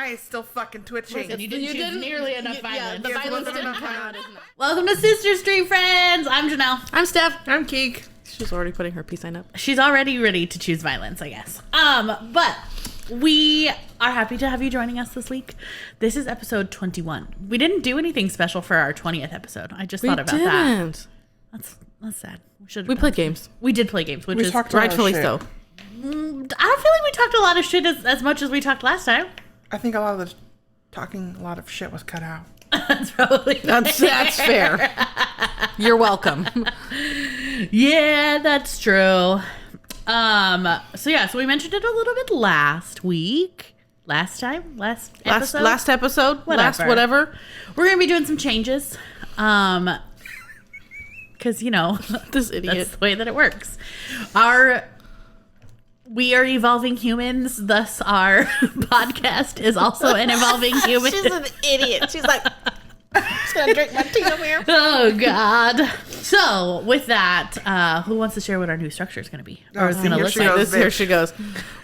eye is still fucking twitching. You didn't choose nearly enough violence. The violence didn't come out as much. Welcome to Sister Street Friends. I'm Janelle. I'm Steph. I'm Keke. She's already putting her peace sign up. She's already ready to choose violence, I guess. But we are happy to have you joining us this week. This is episode 21. We didn't do anything special for our 20th episode. I just thought about that. That's sad. We played games. We did play games, which is rightfully so. I don't feel like we talked a lot of shit as much as we talked last time. I think a lot of shit was cut out. That's probably That's fair. You're welcome. Yeah, that's true. So we mentioned it a little bit last episode. Last episode. Whatever. We're gonna be doing some changes. Because This idiot. that's the way that it works. We are evolving humans, thus our podcast is also an evolving human. She's an idiot. She's like, I'm just gonna drink my tea over here. Oh God. So with that, who wants to share what our new structure is going to be? Or is going to listen? Here she goes.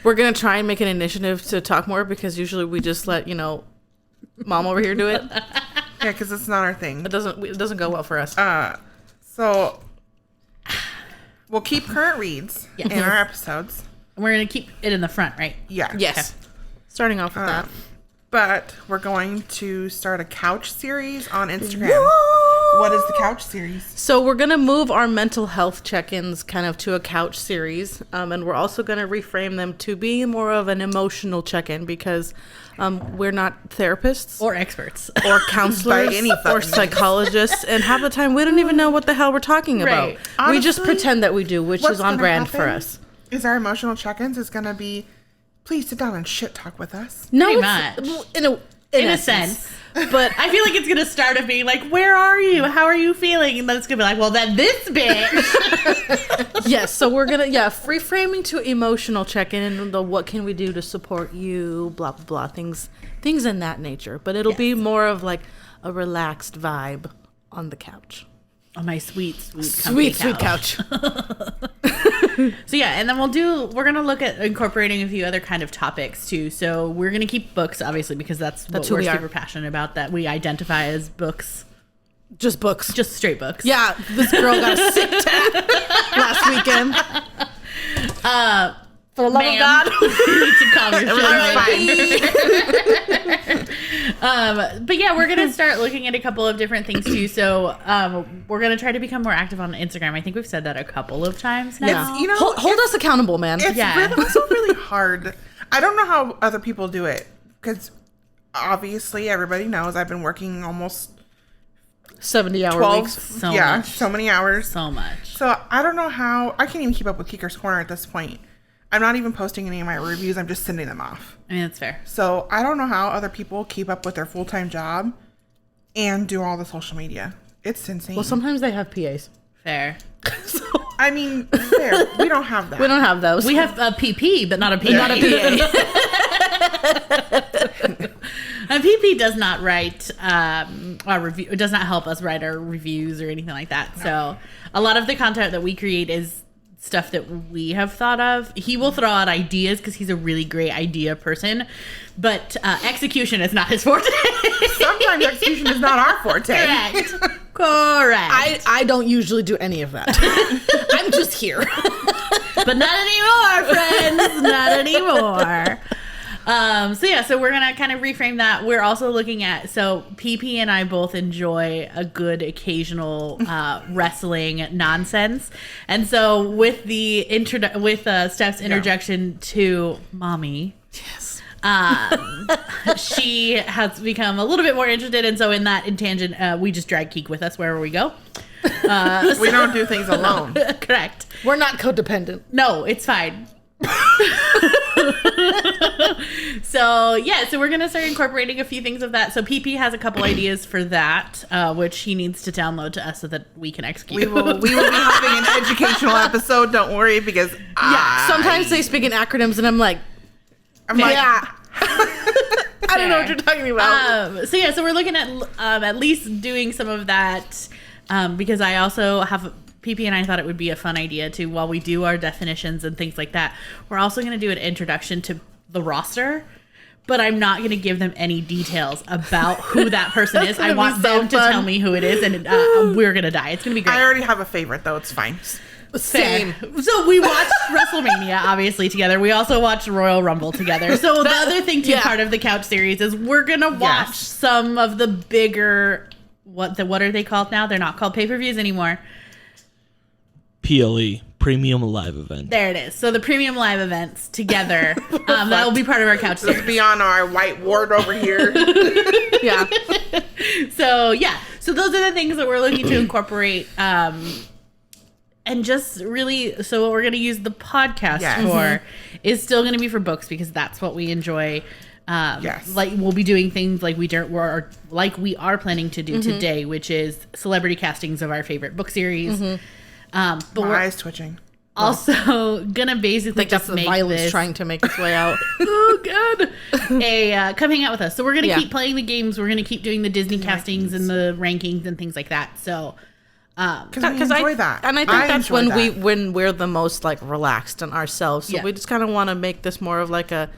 We're gonna try and make an initiative to talk more because usually we just let Mom over here do it. Yeah, because it's not our thing. It doesn't go well for us. So we'll keep current reads in our episodes. We're going to keep it in the front, right? Yeah. Yes. Okay. Starting off with that. But we're going to start a couch series on Instagram. Whoa! What is the couch series? So we're going to move our mental health check-ins kind of to a couch series. And we're also going to reframe them to be more of an emotional check-in because we're not therapists. Or experts. Or counselors. Or psychologists. And half the time we don't even know what the hell we're talking about. Right. Honestly, we just pretend that we do, which is on brand for us. Is our emotional check-ins is going to be, please sit down and shit talk with us. No, pretty much. In a sense. But I feel like it's going to start of being like, where are you? How are you feeling? And then it's going to be like, well, then this bitch. Yes, so we're going to, free-framing to emotional check-in and the what can we do to support you, blah, blah, blah, things in that nature. But it'll be more of like a relaxed vibe on the couch. Oh, my sweet couch. So yeah, and then we're going to look at incorporating a few other kind of topics too. So we're going to keep books, obviously, because that's what we're super passionate about, that we identify as books. Just books. Just straight books. Yeah, this girl got a sick tap last weekend. For the love of God. You need to calm your shit. But yeah, we're going to start looking at a couple of different things too. So we're going to try to become more active on Instagram. I think we've said that a couple of times now. Yeah. Hold us accountable, man. It's really hard. I don't know how other people do it because obviously everybody knows I've been working almost 70-hour weeks. So much. So many hours. So much. So I don't know how. I can't even keep up with Keker's Corner at this point. I'm not even posting any of my reviews. I'm just sending them off. I mean, that's fair. So I don't know how other people keep up with their full-time job and do all the social media. It's insane. Well, sometimes they have PAs. Fair. I mean, fair. We don't have that. We don't have those. We have a PP, but not a PA. Not a PA. A PP does not write our review. It does not help us write our reviews or anything like that. No. So a lot of the content that we create is stuff that we have thought of. He will throw out ideas because he's a really great idea person, but execution is not his forte. Sometimes execution is not our forte. Correct. I don't usually do any of that. I'm just here. But not anymore, friends. Not anymore. So we're going to kind of reframe that. We're also looking at, PP and I both enjoy a good occasional wrestling nonsense. And so with the Steph's interjection to Mommy. Yes. She has become a little bit more interested. And so in that tangent, we just drag Keke with us wherever we go. We don't do things alone. Correct. We're not codependent. No, it's fine. So we're gonna start incorporating a few things of that. So PP has a couple ideas for that, which he needs to download to us so that we can execute. We will be having an educational episode. Don't worry, because sometimes they speak in acronyms, and I'm like, yeah. I don't know what you're talking about. So we're looking at least doing some of that, because I also have. PP and I thought it would be a fun idea to, while we do our definitions and things like that, we're also going to do an introduction to the roster, but I'm not going to give them any details about who that person is. I want so them to fun. tell me who it is, and we're going to die. It's going to be great. I already have a favorite, though. It's fine. Same. Fair. So we watched WrestleMania, obviously, together. We also watched Royal Rumble together. So the other thing, too, part of the couch series is we're going to watch some of the bigger, what are they called now? They're not called pay-per-views anymore. PLE, Premium Live Event. There it is. So the premium live events together, that will be part of our couch series. Let's be on our whiteboard over here. Yeah. So yeah, so those are the things that we're looking to incorporate, and just really, so what we're going to use the podcast for is still going to be for books because that's what we enjoy. Like we'll be doing things like we are planning to do today, which is celebrity castings of our favorite book series. But My we're eyes twitching. also gonna basically Like that's just the make violence this. trying to make its way out. Oh god! Come hang out with us. So we're gonna keep playing the games. We're gonna keep doing the Disney castings and the rankings and things like that. So, Because I enjoy that, and I think that's enjoy when we're the most like relaxed in ourselves. So Yeah. we just kind of want to make this more of like a,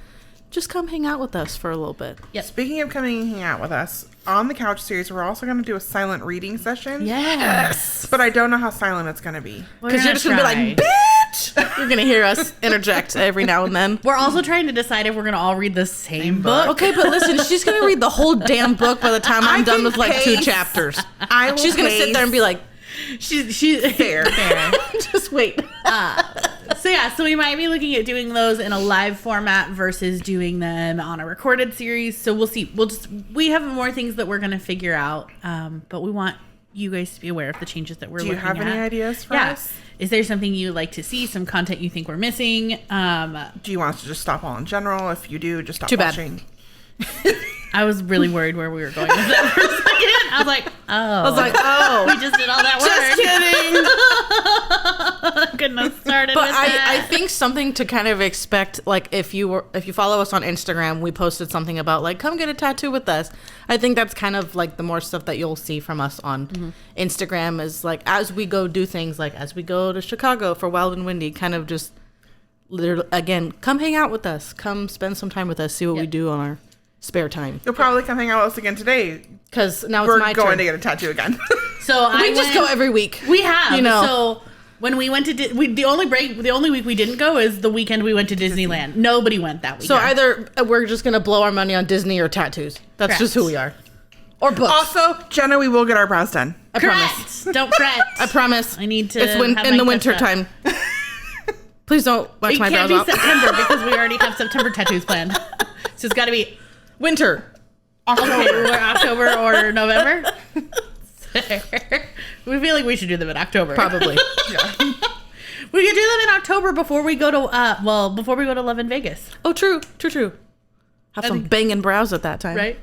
just come hang out with us for a little bit. Yep. Speaking of coming and hang out with us, on the couch series, we're also going to do a silent reading session. Yes. But I don't know how silent it's going to be. Because you're just gonna be like, bitch. You're gonna hear us interject every now and then. We're also trying to decide if we're gonna all read the same book. Okay, but listen, she's gonna read the whole damn book by the time I'm done with like 2 chapters. She's gonna sit there and be like, She's fair. just wait. So yeah, so we might be looking at doing those in a live format versus doing them on a recorded series. So we'll see. We have more things that we're gonna figure out, but we want you guys to be aware of the changes that we're looking at. Do you have any ideas for us? Is there something you'd like to see? Some content you think we're missing? Do you want us to just stop all in general? If you do, just stop Too bad. watching. I was really worried where we were going with that for a second. I was like, we just did all that work. Just kidding. Couldn't have started But with I that. think something to kind of expect, like if you follow us on Instagram, we posted something about like come get a tattoo with us. I think that's kind of like the more stuff that you'll see from us on Instagram is like as we go do things, like as we go to Chicago for Wild and Windy, kind of just literally again, come hang out with us, come spend some time with us, see what we do on our spare time. You'll probably come hang out with us again today. Because now We're it's my going turn. to get a tattoo again. So We just go every week. We have, you know. So when we went to the only week we didn't go is the weekend we went to Disneyland. Nobody went that weekend. So either we're just gonna blow our money on Disney or tattoos. That's Correct. just who we are. Or books. Also, Jenna, we will get our brows done. I promise. correct. Don't fret. I promise. I need to. It's have in my the touch winter up. time. Please don't wax It my can't brows be out. September because we already have September tattoos planned. So it's got to be Winter. okay, we're October or November. We feel like we should do them in October. Probably. We could do them in October before we go to before we go to Love in Vegas, Oh, true. Have some banging brows at that time. right?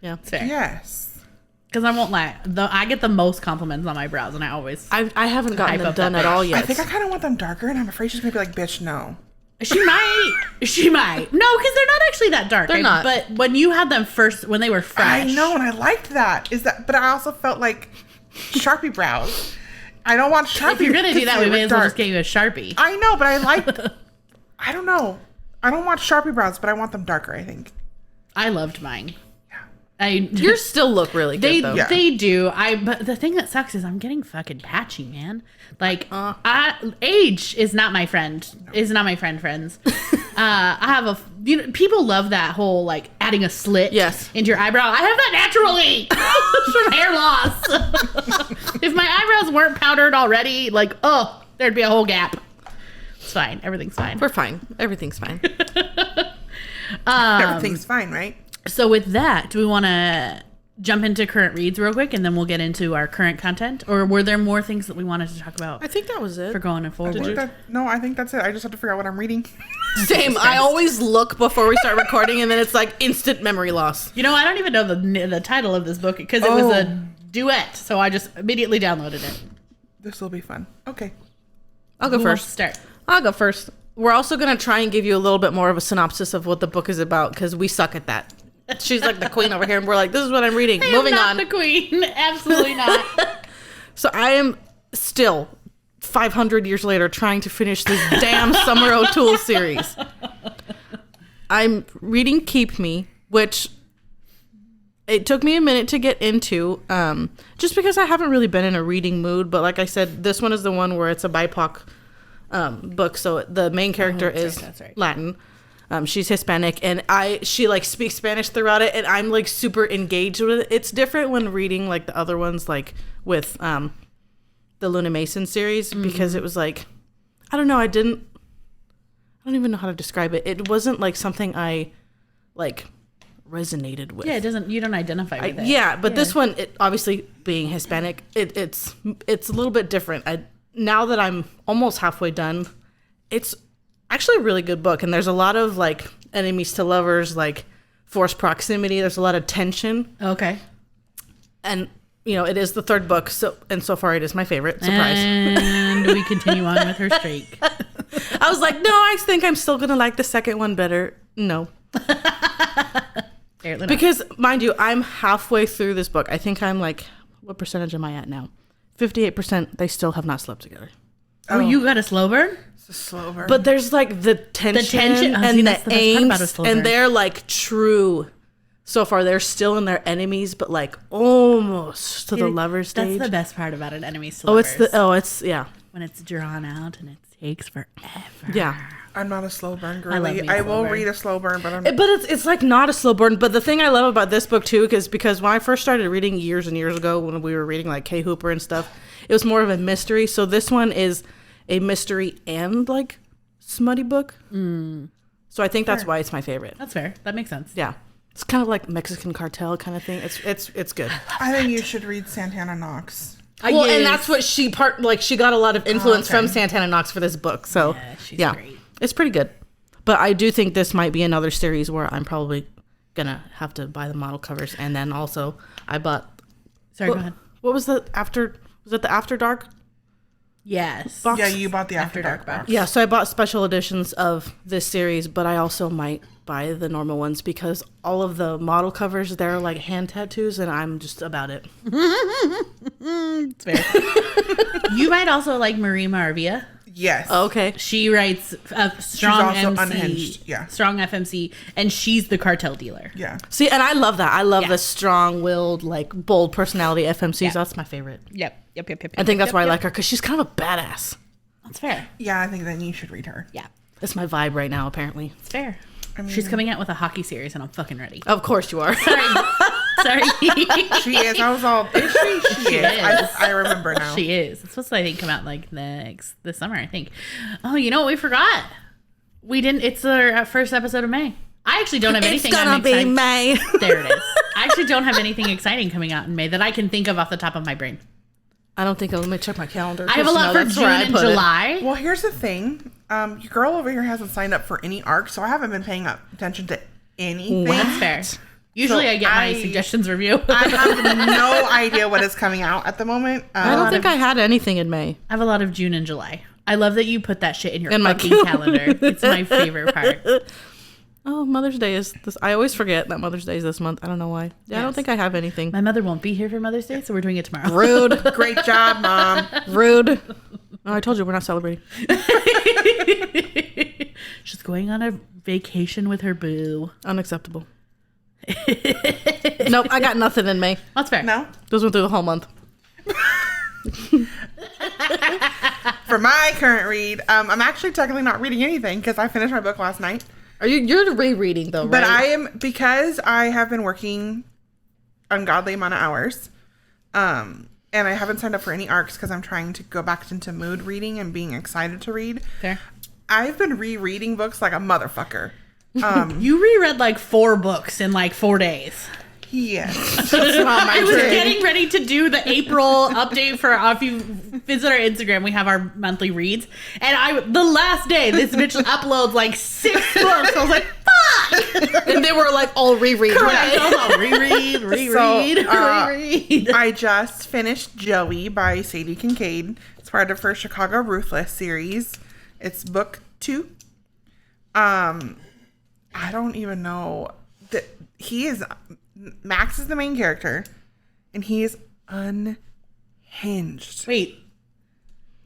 Yeah. It's fair. Yes. Because I won't lie, I get the most compliments on my brows, and I always I haven't gotten Hype them up done that at all bitch. yet. I think I kind of want them darker, and I'm afraid she's going to be like, bitch, no. She might. No, because they're not actually that dark. They're not. But when you had them first, when they were fresh, I know, and I liked that. But I also felt like Sharpie brows. I don't want Sharpie. If you're gonna do because that, they we may look as well dark. just get you a Sharpie. I know, but I liked. I don't know. I don't want Sharpie brows, but I want them darker, I think. I loved mine. Yours still look really good, though. Yeah. They do. But the thing that sucks is I'm getting fucking patchy, man. Like, age is not my friend. Is not my friend, friends. I have people love that whole like adding a slit into your eyebrow. I have that naturally from hair loss. If my eyebrows weren't powdered already, like, there'd be a whole gap. It's fine. Everything's fine. We're fine. Everything's fine. Everything's fine, right? So with that, do we want to jump into current reads real quick and then we'll get into our current content? Or were there more things that we wanted to talk about I think that was it. for going forward? No, I think that's it. I just have to figure out what I'm reading. Same. I always look before we start recording, and then it's like instant memory loss. You know, I don't even know the title of this book because it was a duet. So I just immediately downloaded it. This will be fun. Okay. I'll go Who wants first. to start? I'll go first. We're also going to try and give you a little bit more of a synopsis of what the book is about because we suck at that. She's like the queen over here, and we're like, this is what I'm reading. I am Moving not on. the queen. Absolutely not. So I am still 500 years later trying to finish this damn Summer O'Toole series. I'm reading Keep Me, which it took me a minute to get into, just because I haven't really been in a reading mood. But like I said, this one is the one where it's a BIPOC book. So the main character is Latin. She's Hispanic, and she like speaks Spanish throughout it, and I'm like super engaged with it. It's different when reading like the other ones, like with the Luna Mason series, because it was like, I don't know, I don't even know how to describe it. It wasn't like something I like resonated with. Yeah, you don't identify with it. Yeah, but this one, it, obviously being Hispanic, it's a little bit different. Now that I'm almost halfway done, it's actually a really good book, and there's a lot of like enemies to lovers, like forced proximity. There's a lot of tension. Okay. And you know, it is the third book, so far it is my favorite. Surprise. And we continue on with her streak. I was like, no, I think I'm still gonna like the second one better. No. Because mind you, I'm halfway through this book. I think I'm like, what percentage am I at now? 58%. They still have not slept together. Oh, you got a slow burn? It's a slow burn. But there's like the tension, and the aims, and they're like true. So far, they're still in their enemies, but like almost to the lover stage. That's the best part about an enemies to lovers. Yeah. When it's drawn out and it takes forever. Yeah. I'm not a slow burn girly. I will read a slow burn, but it's like not a slow burn. But the thing I love about this book too, because when I first started reading years and years ago, when we were reading like K. Hooper and stuff, it was more of a mystery. So this one is a mystery and like smutty book. So I think that's why it's my favorite. That's fair. That makes sense. Yeah. It's kind of like Mexican cartel kind of thing. It's good. I think you should read Santana Knox. Well, and that's what she got a lot of influence from Santana Knox for this book. So she's great. It's pretty good. But I do think this might be another series where I'm probably gonna have to buy the model covers, and then also I bought. Sorry, go ahead. What was the after? Was it the After Dark? Yes. Box? Yeah, you bought the After Dark box. Yeah, so I bought special editions of this series, but I also might buy the normal ones because all of the model covers, they're like hand tattoos, and I'm just about it. It's fair. You might also like Marie Maravilla. Yes. Oh, okay. She writes a strong She's also MC, unhinged. Yeah. strong FMC, and she's the cartel dealer. Yeah. See, and I love that. I love the strong-willed, like bold personality FMCs. Yeah. That's my favorite. Yep. I think that's why I like her, because she's kind of a badass. That's fair. Yeah, I think then you should read her. Yeah, That's my vibe right now, apparently. it's fair. She's coming out with a hockey series, and I'm fucking ready. Of course you are. Sorry. She is. I was all, is she? She is. I remember now. She is. It's supposed to, I think, come out like this summer, I think. Oh, you know what we forgot? We didn't. It's our first episode of May. I actually don't have anything. It's gonna be May. There it is. I actually don't have anything exciting coming out in May that I can think of off the top of my brain. I don't think let me check my calendar. I have a lot for June and July. Well, here's the thing. Your girl over here hasn't signed up for any arc, so I haven't been paying attention to anything. That's fair. Usually I get my suggestions review. I have no idea what is coming out at the moment. I don't think I had anything in May. I have a lot of June and July. I love that you put that shit in your fucking calendar. It's my favorite part. Oh, Mother's Day is this. I always forget that Mother's Day is this month. I don't know why. Yeah, I don't think I have anything. My mother won't be here for Mother's Day, so we're doing it tomorrow. Rude. Great job, Mom. Rude. Oh, I told you we're not celebrating. She's going on a vacation with her boo. Unacceptable. Nope, I got nothing in May. That's fair. No? Those went through the whole month. For my current read, I'm actually technically not reading anything because I finished my book last night. You're rereading though, right? But I am, because I have been working ungodly amount of hours, and I haven't signed up for any arcs because I'm trying to go back into mood reading and being excited to read. Fair. I've been rereading books like a motherfucker. You reread like 4 books in like 4 days. Yes. I was getting ready to do the April update for if you visit our Instagram, we have our monthly reads. And the last day, this bitch uploads like 6 books. I was like, fuck! And they were like all reread. Correct. I was all reread. reread. I just finished Joey by Sadie Kincaid. It's part of her Chicago Ruthless series. It's book 2. I don't even know that Max is the main character, and he is unhinged. Wait.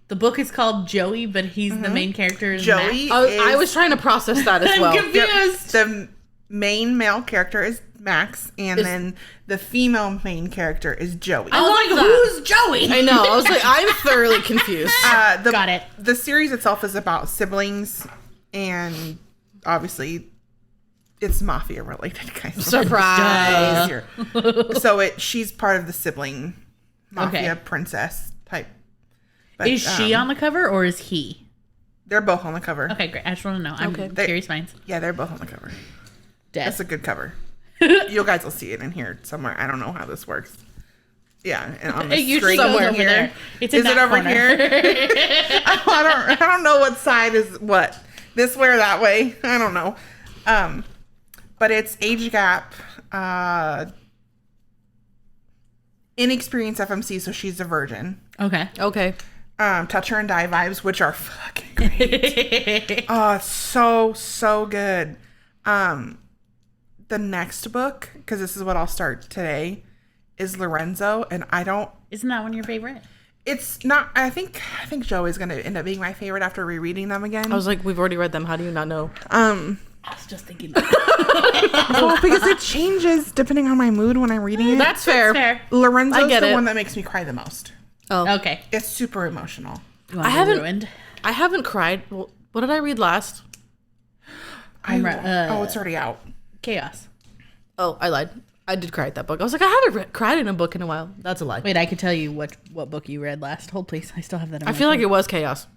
The book is called Joey, but he's the main character. Is Joey. Max. I was trying to process that as well. I'm confused. The main male character is Max, and then the female main character is Joey. I was like, who's Joey? I know. I was like, I'm thoroughly confused. Got it. The series itself is about siblings, and obviously, it's mafia related, guys. Surprise. So she's part of the sibling mafia princess type. But, Is she on the cover or is he? They're both on the cover. Okay, great. I just want to know. I'm curious minds. Yeah, they're both on the cover. Dead. That's a good cover. You guys will see it in here somewhere. I don't know how this works. Yeah, and on the It usually screen goes over there. It's in Is it that over corner. here? I don't know what side is what. This way or that way. I don't know. But it's age gap, inexperienced FMC, so she's a virgin. Okay. Touch Her and Die vibes, which are fucking great. Oh, so good. The next book, because this is what I'll start today, is Lorenzo, and Isn't that one your favorite? it's not. I think Joey's gonna end up being my favorite after rereading them again. I was like, we've already read them. How do you not know? I was just thinking that. Well, because it changes depending on my mood when I'm reading it. That's fair. Fair. Lorenzo's I get the it. one that makes me cry the most. Oh, Okay. It's super emotional. You want I to be haven't- ruined? I haven't cried. Well, what did I read last? It's already out. Chaos. Oh, I lied. I did cry at that book. I was like, I haven't cried in a book in a while. That's a lie. Wait, I could tell you what book you read last. Hold, please. I still have that in I my feel like phone. it was Chaos.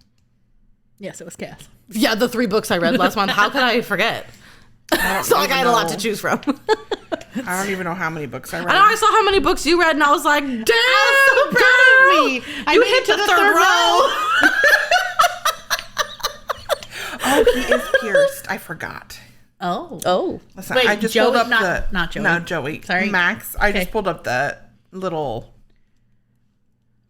Yes, it was Chaos. Yeah, the 3 books I read last month. How could I forget? It's not like I had a lot to choose from. I don't even know how many books I read. I know I saw how many books you read, and I was like, damn, so proud of me. I You made hit it to the third row. Oh, he is pierced. I forgot. Oh. Oh. Listen, Wait, I just Joey- pulled up not Joey. No, Joey. Sorry. Max. I Okay. just pulled up the little.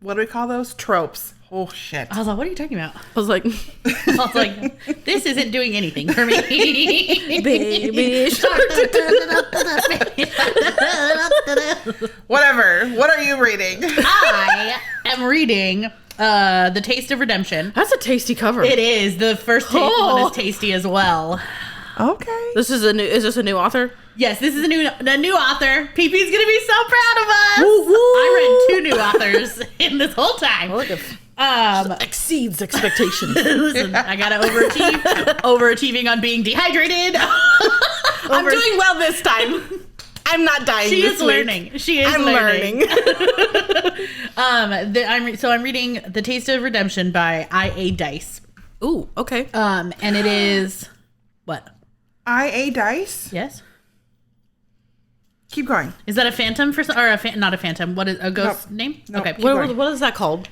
What do we call those? Tropes. Oh shit. I was like, what are you talking about? I was like, I was like, this isn't doing anything for me. baby. Whatever. What are you reading? I am reading The Taste of Redemption. That's a tasty cover. It is. The first one is tasty as well. Okay. Is this a new author? Yes, this is a new author. PP's gonna be so proud of us. Woo, woo. I read 2 new authors in this whole time. Exceeds expectations. Listen, I gotta overachieving on being dehydrated. I'm doing well this time. I'm not dying. She this is week. learning. She is I'm learning. I'm reading The Taste of Redemption by I.A. Dice. Ooh, okay. And it is what? I.A. Dice. Yes. Keep going. Is that a phantom not a phantom? What is a ghost name? Nope. Okay. Keep going. What is that called?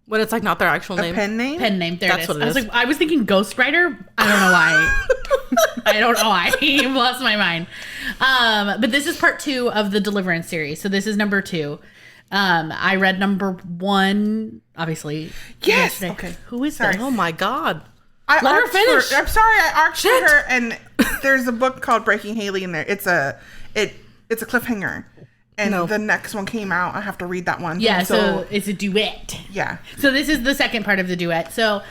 When it's like not their actual A name. pen name? Pen name. There That's it is. what it is. I was thinking Ghostwriter. I don't know why. I don't know why. I lost my mind. But this is part 2 of the Deliverance series. So this is number 2. I read number 1, obviously. Yes. yesterday. Okay. Who is Sorry. this? Oh my god. Let her finish. I'm sorry, I arched for Shit. her, and there's a book called Breaking Hailey in there. It's a cliffhanger, and No. the next one came out. I have to read that one. Yeah, so it's a duet. yeah. So this is the second part of the duet. So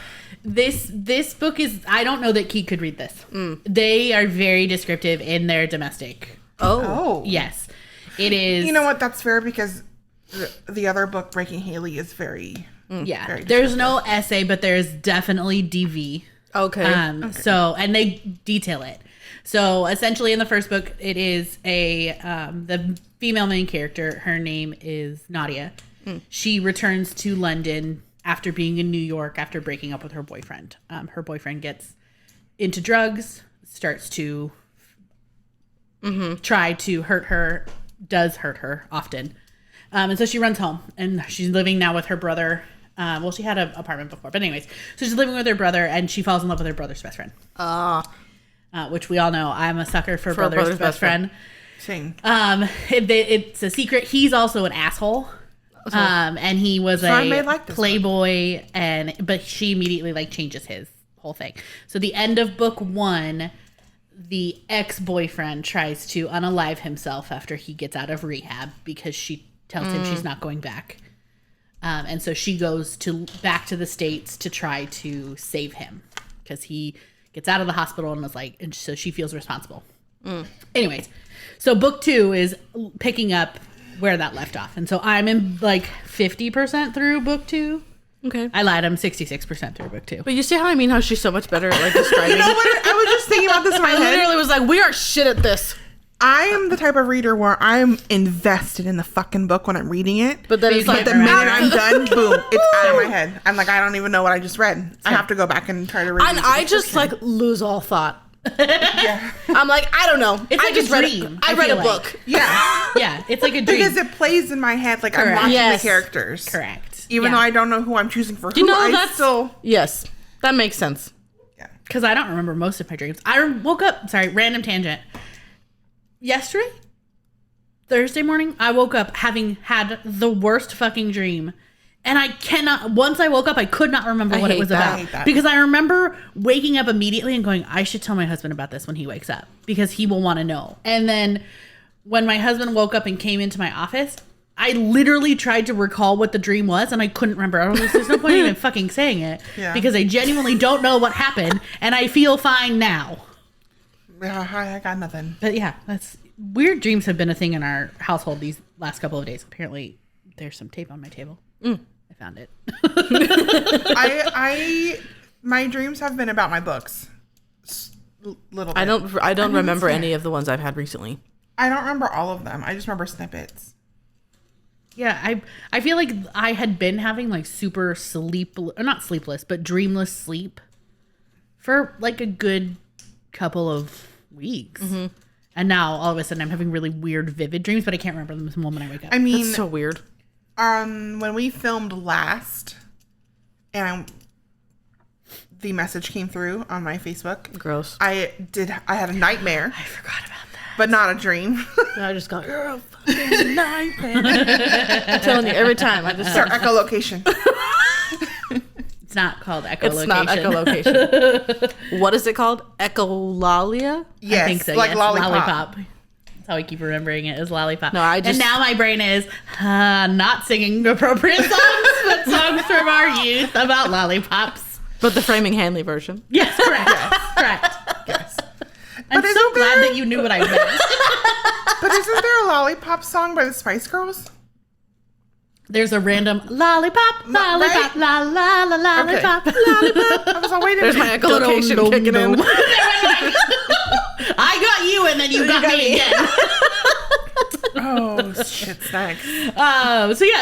this book is, I don't know that Keke could read this. They are very descriptive in their domestic. Oh, Yes. It is. You know what? That's fair because the other book, Breaking Hailey, is very Yeah. very There's no essay, but there's definitely DV. Okay. So, and they detail it. So essentially in the first book, it is the female main character. Her name is Nadia. She returns to London after being in New York after breaking up with her boyfriend. Her boyfriend gets into drugs, starts to try to hurt her, does hurt her often. And so she runs home, and she's living now with her brother. Well, she had an apartment before, but anyways, so she's living with her brother, and she falls in love with her brother's best friend. Which we all know. I'm a sucker for brother's best friend. Sing. It's a secret. He's also an asshole. And he was I a may like this playboy, but she immediately changes his whole thing. So the end of book 1, the ex-boyfriend tries to unalive himself after he gets out of rehab because she tells him she's not going back. And so she goes back to the States to try to save him because he gets out of the hospital and was like, and so she feels responsible. Anyways, so book 2 is picking up where that left off. And so I'm in like 50% through book 2. Okay. I lied. I'm 66% through book 2. But you see how I mean how she's so much better at like describing? You know what? I was just thinking about this in my I head. literally was like, we are shit at this. I am the type of reader where I'm invested in the fucking book when I'm reading it. But then it's But like the minute I'm done, boom, it's out of my head. I'm like, I don't even know what I just read. I have to go back and try to read. And I just like lose all thought. Yeah. I'm like, I don't know. It's I like just a read dream, I I read a feel book. like. Yeah. Yeah, it's like a dream. Because it plays in my head like I'm Correct. watching Yes. the characters. Correct. Even Yeah. though I don't know who I'm choosing for who, You know, I that's still... Yes, that makes sense. Yeah. Because I don't remember most of my dreams. I woke up, sorry, random tangent. Yesterday, Thursday morning, I woke up having had the worst fucking dream. And I cannot, once I woke up, I could not remember what it hate was that. I about. hate that. Because I remember waking up immediately and going, I should tell my husband about this when he wakes up. Because he will want to know. And then when my husband woke up and came into my office, I literally tried to recall what the dream was and I couldn't remember. I was like, there's no point in even fucking saying it. Yeah. Because I genuinely don't know what happened. And I feel fine now. Yeah, I got nothing. But yeah, that's weird. Dreams have been a thing in our household these last couple of days. Apparently, there's some tape on my table. I found it. My dreams have been about my books. Little. I bit. don't remember any of the ones I've had recently. I don't remember all of them. I just remember snippets. Yeah, I feel like I had been having like super not sleepless, but dreamless sleep for like a good couple of weeks. And now all of a sudden I'm having really weird, vivid dreams, but I can't remember them the moment I wake up. I mean, That's so weird. when we filmed last, and the message came through on my Facebook. Gross. I had a nightmare, I forgot about that. but not a dream. I just got girl fucking nightmare. I'm telling you every time. I just It's our echolocation. It's not called echolocation. It's not echolocation. What is it called? Echolalia? Yes, I think so. like Yes. lollipop. That's how I keep remembering it is lollipop. No, I just- and now my brain is not singing appropriate songs, but songs from our youth about lollipops. But the Framing Hanley version. Yes, correct. Correct. Yes. I'm But so isn't glad there- that you knew what I meant. But isn't there a lollipop song by the Spice Girls? There's a random lollipop, lollipop, right? la la la lollipop, lollipop. I was like, wait a There's my minute. echolocation kicking in. I got you, and then you got me again. Oh, shit snacks.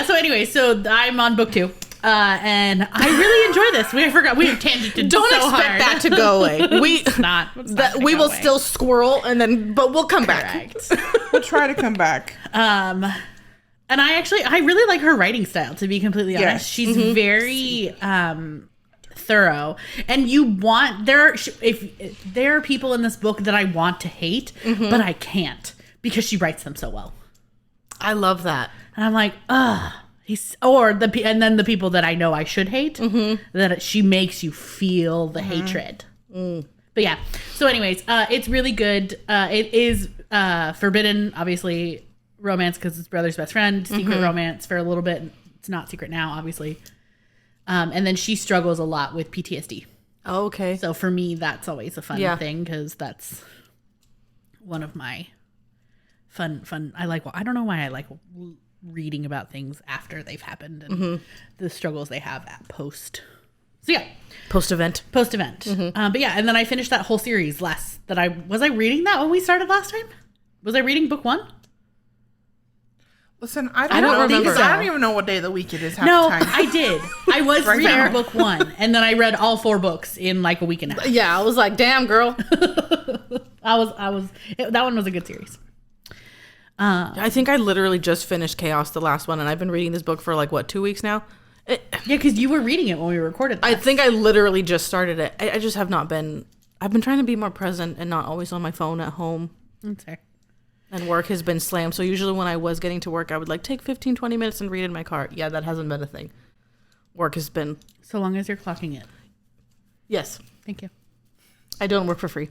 So anyway, so I'm on book 2. And I really enjoy this. We have tangented Don't so expect hard. that to go away. It's not gonna We go will away. still squirrel but we'll come back. Correct. We'll try to come back. And I really like her writing style, to be completely honest. Yes. She's very thorough, and if there are people in this book that I want to hate, but I can't because she writes them so well. I love that. And I'm like, and then the people that I know I should hate, that she makes you feel the hatred. But yeah. So anyways, it's really good. It is forbidden, obviously, romance because it's brother's best friend, secret romance for a little bit. It's not secret now, obviously. And then she struggles a lot with PTSD. Oh, okay. So for me, that's always a fun Yeah. thing because that's one of my fun. I don't know why I like reading about things after they've happened and the struggles they have at post. So yeah, Post-event. But yeah, and then I finished that whole series was I reading that when we started last time? Was I reading book 1? Listen, I don't don't remember. because I don't even know what day of the week it is half No, the time. I did. I was Right reading there. book 1 and then I read all 4 books in like a week and a half. Yeah, I was like, damn, girl. That one was a good series. I think I literally just finished Chaos, the last one, and I've been reading this book for 2 weeks now. Yeah, because you were reading it when we recorded that. I think I literally just started it. I just have not been. I've been trying to be more present and not always on my phone at home. That's fair. And work has been slammed. So usually when I was getting to work, I would take 15, 20 minutes and read in my car. Yeah, that hasn't been a thing. Work has been. So long as you're clocking it. Yes. Thank you. I don't work for free.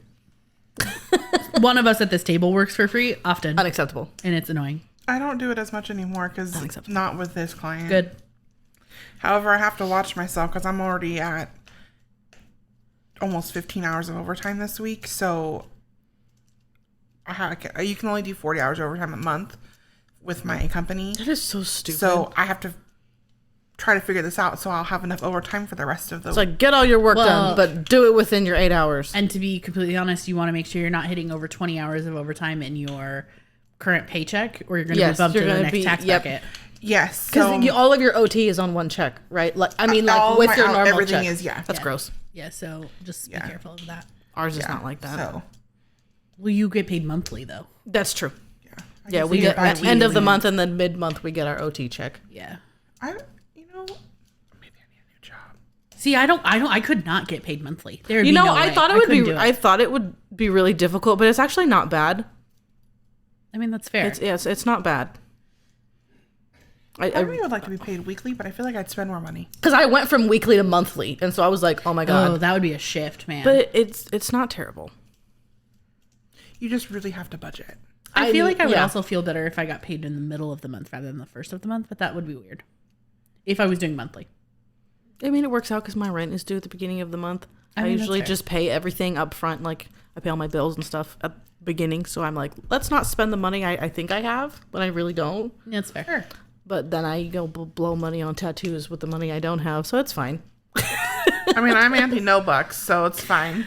One of us at this table works for free often, Unacceptable. and it's annoying. I don't do it as much anymore because Unacceptable. not with this client. Good. However, I have to watch myself because I'm already at almost 15 hours of overtime this week. So you can only do 40 hours overtime a month with my company. That is so stupid. So I have to try to figure this out so I'll have enough overtime for the rest of the it's like, get all your work done, but do it within your 8 hours. And to be completely honest, you want to make sure you're not hitting over 20 hours of overtime in your current paycheck, or you're going to be bumped to the next tax bracket. Yes. Because all of your OT is on one check, right? Like, I mean, like with your normal everything check. is, That's gross. Yeah, so just be careful of that. Ours is not like that. So. Well, you get paid monthly, though. That's true. Yeah. Yeah, we get at end of the month, and then mid-month we get our OT check. Yeah. Maybe I need a new job. See, I could not get paid monthly. There, I thought I thought it would be really difficult, but it's actually not bad. I mean, that's fair. It's not bad. I really would like to be paid weekly, but I feel like I'd spend more money. Because I went from weekly to monthly, and so I was like, oh my god. Oh, that would be a shift, man. But it's not terrible. You just really have to budget. I feel like I would also feel better if I got paid in the middle of the month rather than the first of the month, but that would be weird if I was doing monthly. I mean, it works out because my rent is due at the beginning of the month. I usually just pay everything up front. Like, I pay all my bills and stuff at the beginning. So I'm like, let's not spend the money I think I have, but I really don't. That's fair. Sure. But then I go blow money on tattoos with the money I don't have, so it's fine. I mean, I'm anti no bucks, so it's fine.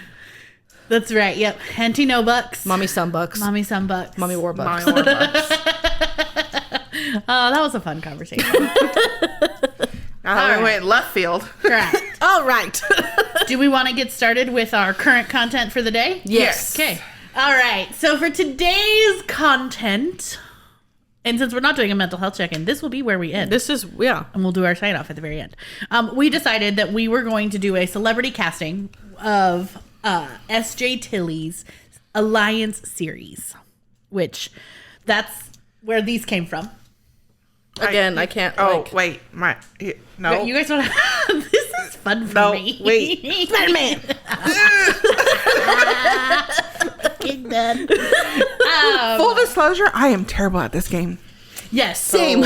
That's right. Yep. Anti no bucks. Mommy some bucks. Mommy some bucks. Mommy war bucks. Mommy war bucks. Oh, that was a fun conversation. Now we went left field. Correct. All right. Do we want to get started with our current content for the day? Yes. Okay. All right. So for today's content, and since we're not doing a mental health check-in, this will be where we end. And we'll do our sign-off at the very end. We decided that we were going to do a celebrity casting of S.J. Tilley's Alliance series, which that's where these came from. Again, I can't. No. You guys want to? This is fun for me. Wait. Spider-Man. Fucking done. Full disclosure, I am terrible at this game. Yes. Same.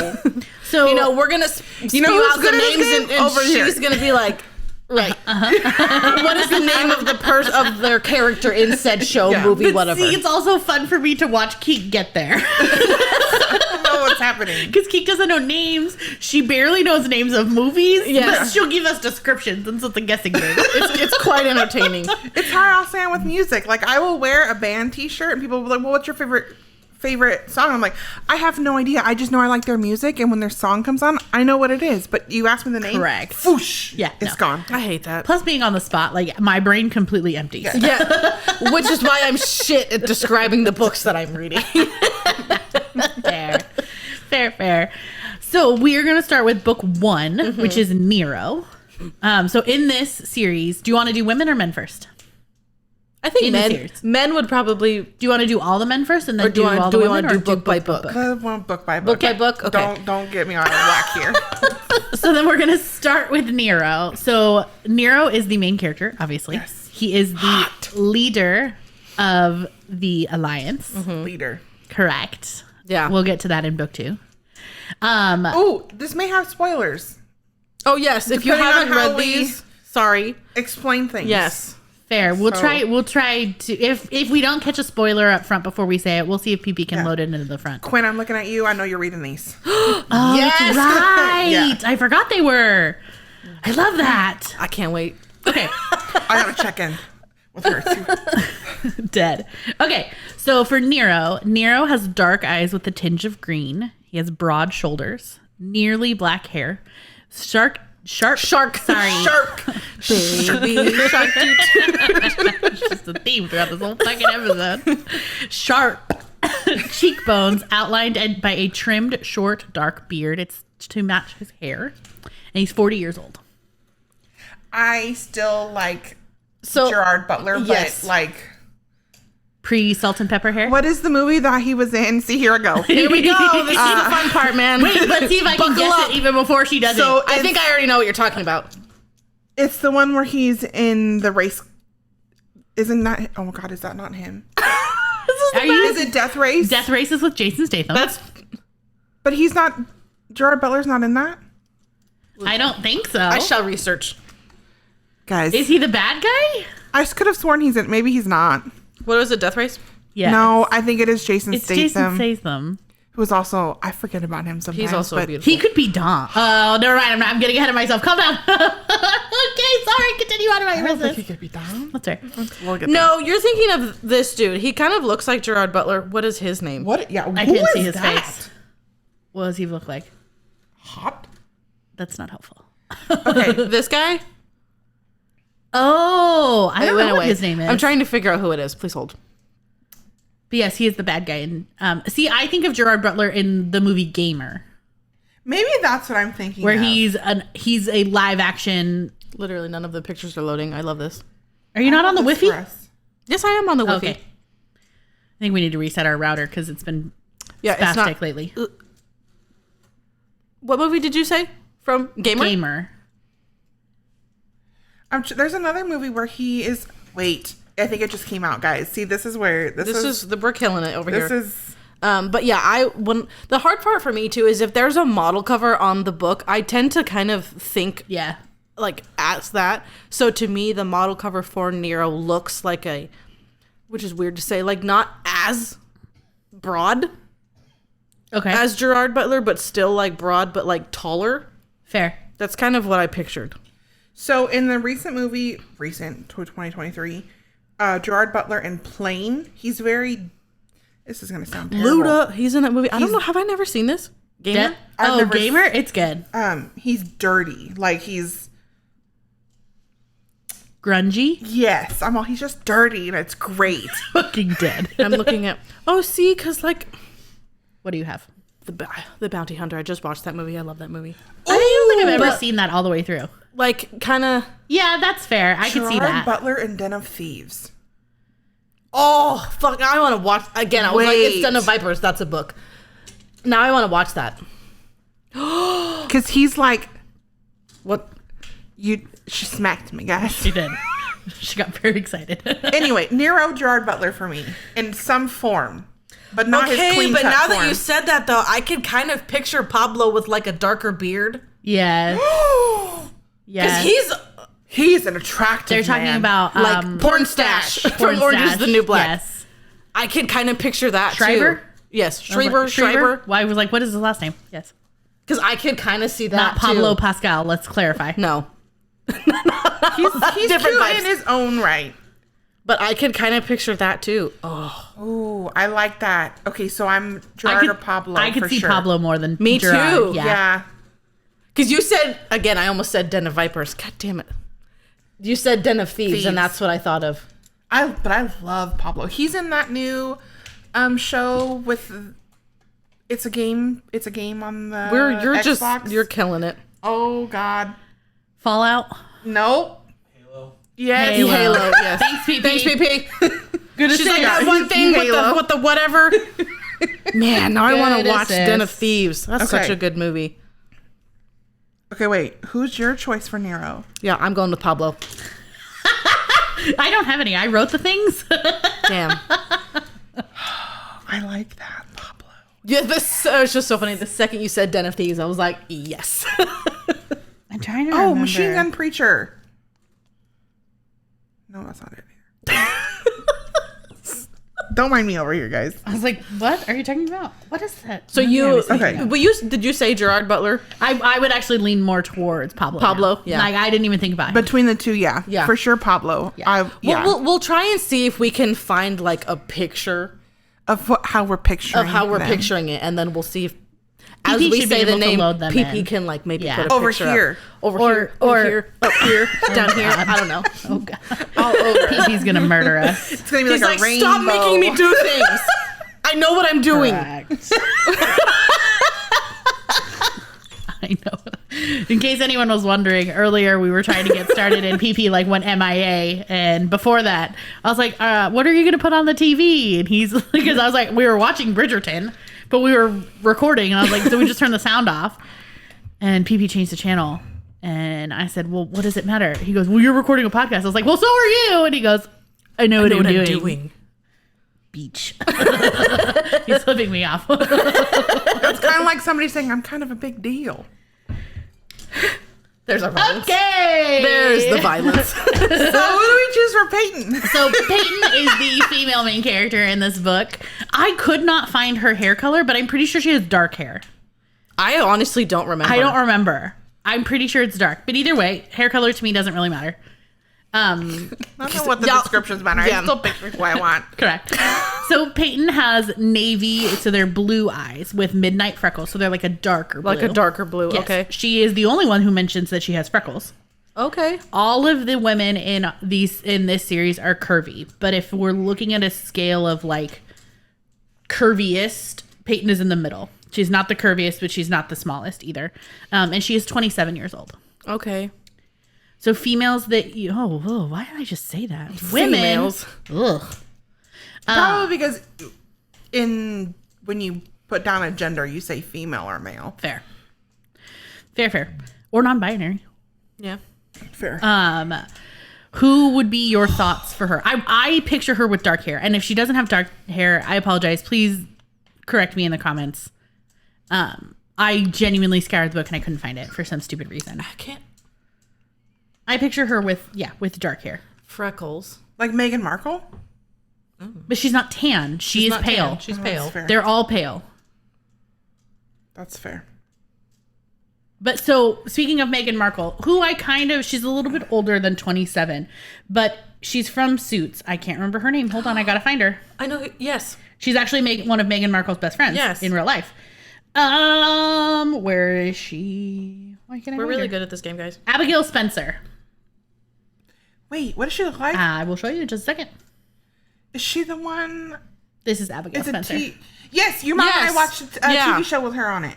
So we're gonna spew who's out the good at this names, game? and Over here. she's gonna be like, right. What is the name of the of their character in said show, movie, whatever? See, it's also fun for me to watch Keke get there. I don't know what's happening. Because Keke doesn't know names. She barely knows names of movies. Yes. But she'll give us descriptions, and so it's a guessing game. It's quite entertaining. It's how I'll say with music. Like, I will wear a band t-shirt and people will be like, well, what's your favorite song? I'm like, I have no idea. I just know I like their music, and when their song comes on, I know what it is. But you ask me the name, Correct. Whoosh, Yeah, it's gone. I hate that. Plus, being on the spot, like, my brain completely empties. Yeah, which is why I'm shit at describing the books that I'm reading. Fair. So we are going to start with book 1, which is Nero. So in this series, do you want to do women or men first? I think men would probably. Do you want to do all the men first, and then do all the we women, want to or do book by book? I want book by book. Book by book. Okay. Don't get me on a whack here. So then we're going to start with Nero. So Nero is the main character, obviously. Yes. He is the leader of the Alliance. Leader. Correct. Yeah. We'll get to that in book 2. Oh, this may have spoilers. Oh yes, if you Depending on haven't how read we these, sorry. Explain things. Yes. Fair. We'll try to, if we don't catch a spoiler up front before we say it, we'll see if PP can load it into the front. Quinn, I'm looking at you. I know you're reading these. Oh, Yes! right. Yeah. I forgot they were. I love that. I can't wait. Okay. I gotta check in with her. Dead. Okay. So for Nero has dark eyes with a tinge of green. He has broad shoulders, nearly black hair, shark. Sorry. Shark. Baby shark. It's just a theme throughout this whole fucking episode. Sharp cheekbones outlined by a trimmed, short, dark beard. It's to match his hair. And he's 40 years old. I still like Gerard Butler, but like... Pre-salt and pepper hair? What is the movie that he was in? See, here I go. Here we go. This is the fun part, man. Wait, let's see if I can guess it even before she does So it. I think I already know what you're talking about. It's the one where he's in the race. Isn't that... Oh, my God, is that not him? Is it Death Race? Death Race is with Jason Statham. That's But he's not... Gerard Butler's not in that? I don't think so. I shall research. Guys, Is he the bad guy? I could have sworn he's in. Maybe he's not. What was it? Death Race? Yeah. No, I think it is Jason It's Statham. Jason Statham. Who was also, I forget about him sometimes. He's also but beautiful. He could be Dom. Oh, never mind. I'm getting ahead of myself. Calm down. Okay, sorry. Continue on about your I don't think business. he could be down. That's right. We'll get No, you're thinking of this dude. He kind of looks like Gerard Butler. What is his name? What? Yeah, I who can't see is his that? face. What does he look like? Hot? That's not helpful. Okay. This guy? Oh, I don't Wait, know what wait. his name is. I'm trying to figure out who it is. Please hold. But yes, he is the bad guy. And see, I think of Gerard Butler in the movie Gamer, Maybe that's what I'm thinking where of. he's a live action. Literally, none of the pictures are loading. I love this. Are you not on the That's Wi-Fi? for us. Yes, I am on the Wi-Fi. Okay. I think we need to reset our router because it's been Yeah, it's spastic not. lately. What movie did you say? From Gamer? Gamer. There's another movie where he is. Wait, I think it just came out, guys. See, this is where This is the we're killing it over This here. is. But yeah, the hard part for me too is if there's a model cover on the book, I tend to kind of think Yeah. like as that. So to me, the model cover for Nero looks like which is weird to say, like not as broad Okay. as Gerard Butler, but still like broad, but like taller. Fair. That's kind of what I pictured. So in the recent 2023, Gerard Butler in Plane, he's very. This is gonna sound terrible. Luda, he's in that movie. I don't know. Have I never seen this? Gamer? I've never Gamer? It's good. He's dirty. Like he's. Grungy? Yes, he's just dirty and it's great. Fucking dead. I'm looking at. Oh, see, because like What do you have? the Bounty Hunter. I just watched that movie. I love that movie. I don't think I've ever but- seen that all the way through. Like kind of. Yeah, that's fair. I could see Gerard that. Butler in Den of Thieves. Oh fuck! I want to watch again. I was like, Wait. it's Den of Vipers. That's a book. Now I want to watch that. Because he's like, What? she smacked me, guys. She did. She got very excited. Anyway, Nero Gerard Butler for me in some form, but not his clean but cut now form. that you said that though, I can kind of picture Pablo with like a darker beard Yes. because Yes. He's an attractive They're talking man. about like porn stash from Porn Orange is Stash. the New Black. Yes. I can kind of picture that Schreiber? too. Yes, I was like, Schreiber. Well, I was like, what is his last name? Yes. Because I could kind of see that. Not Pablo too. Pascal. Let's clarify. No, he's different cute vibes. in his own right. but I could kind of picture that too. Oh, Ooh, I like that. Okay, so I'm Gerard or Pablo. I could for see sure. Pablo more than Me Gerard. too. Yeah. because you said again. I almost said Den of Vipers. God damn it! You said Den of Thieves, and that's what I thought of. But I love Pablo. He's in that new show with. It's a game on the Xbox. You're killing it. Oh God. Fallout. Nope. Yes. Halo. Yes. Thanks, PP. Thanks, PP. Good to She's see like ya. that one thing Halo. with the whatever. Man, now I want Good to watch assist. Den of Thieves. That's Okay. such a good movie. Okay, wait. Who's your choice for Nero? Yeah, I'm going with Pablo. I don't have any. I wrote the things. Damn. I like that, Pablo. Yeah, this it's just so funny. The second you said Den of Thieves, I was like, yes. I'm trying to Oh, remember. Machine Gun Preacher. No, that's not it. Don't mind me over here, guys. I was like, what are you talking about? What is that? So movie I you, was thinking Okay. of? but did you say Gerard Butler? I would actually lean more towards Pablo. Pablo, now. yeah. Like I didn't even think about him. Between the two, yeah. Yeah. For sure, Pablo. Yeah. We'll try and see if we can find like a picture Of how we're picturing of how we're them. picturing it, and then we'll see if, as PP we should be say the able to name, load them PP in. can like maybe Yeah. put a Over picture up. here. over Or- here, or- over here, up here, down here. God. I don't know. oh god. Oh, PP's gonna murder us. It's gonna be He's like like, a rainbow. stop making me do things. I know what I'm doing. Correct. I know. In case anyone was wondering, earlier we were trying to get started and PP like went MIA. And before that, I was like, what are you going to put on the TV? And he's because I was like, we were watching Bridgerton, but we were recording. And I was like, so we just turn the sound off. And PP changed the channel. And I said, well, what does it matter? He goes, well, you're recording a podcast. I was like, well, so are you. And he goes, I know what I'm doing. Beach. He's flipping me off. It's kind of like somebody saying, I'm kind of a big deal. There's our violence. Okay. There's the violence. So who do we choose for Peyton? So Peyton is the female main character in this book. I could not find her hair color, but I'm pretty sure she has dark hair. I honestly don't remember. I don't remember. I'm pretty sure it's dark. But either way, hair color to me doesn't really matter. I don't know what the descriptions matter. Yeah. I still picture who I want. Correct. So Peyton has navy, so they're blue eyes with midnight freckles. So they're like a darker blue. Like a darker blue. Yes. Okay. She is the only one who mentions that she has freckles. Okay. All of the women in this series are curvy. But if we're looking at a scale of like curviest, Peyton is in the middle. She's not the curviest, but she's not the smallest either. And she is 27 years old. Okay. So females that you... Oh, why did I just say that? Women. Females. Ugh. Probably because when you put down a gender, you say female or male. Fair. Or non-binary. Yeah. Fair. Who would be your thoughts for her? I picture her with dark hair. And if she doesn't have dark hair, I apologize. Please correct me in the comments. I genuinely scoured the book and I couldn't find it for some stupid reason. I can't. I picture her with dark hair. Freckles. Like Meghan Markle? But she's not tan. She is pale. Tan. She's pale. That's fair. They're all pale. That's fair. But so, speaking of Meghan Markle, who she's a little bit older than 27, but she's from Suits. I can't remember her name. Hold on, I gotta find her. I know. Yes. She's actually one of Meghan Markle's best friends. Yes. In real life. Where is she? Why can't I We're find really her? good at this game, guys. Abigail Spencer. Wait, what does she look like? I will show you in just a second. Is she the one? This is Abigail It's a Spencer. Yes, your mom and I Yes. watched a Yeah. TV show with her on it.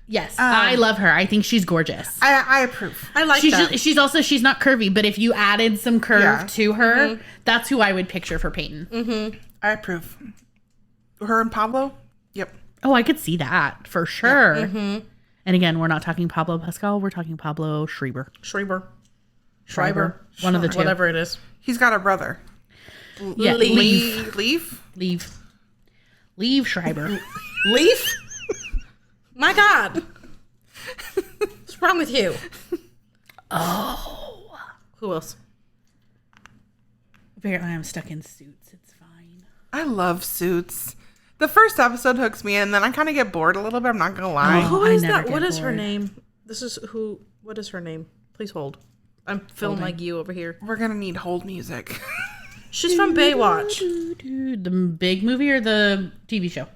Yes, I love her. I think she's gorgeous. I approve. I like that. She's not curvy, but if you added some curve Yeah. to her, that's who I would picture for Peyton. I approve. Her and Pablo? Yep. Oh, I could see that for sure. And again, we're not talking Pablo Pascal. We're talking Pablo Schreiber. Schreiber. One of the two. Whatever it is. He's got a brother. Yeah, Leaf. Leave Schreiber. Leaf? My God. What's wrong with you? Oh. Who else? Apparently I'm stuck in Suits. It's fine. I love Suits. The first episode hooks me in, and then I kind of get bored a little bit. I'm not going to lie. Oh. Who I is never that? get What is her bored. name? What is her name? Please hold. I'm feeling like you over here. We're going to need hold music. She's from Baywatch. The big movie or the TV show?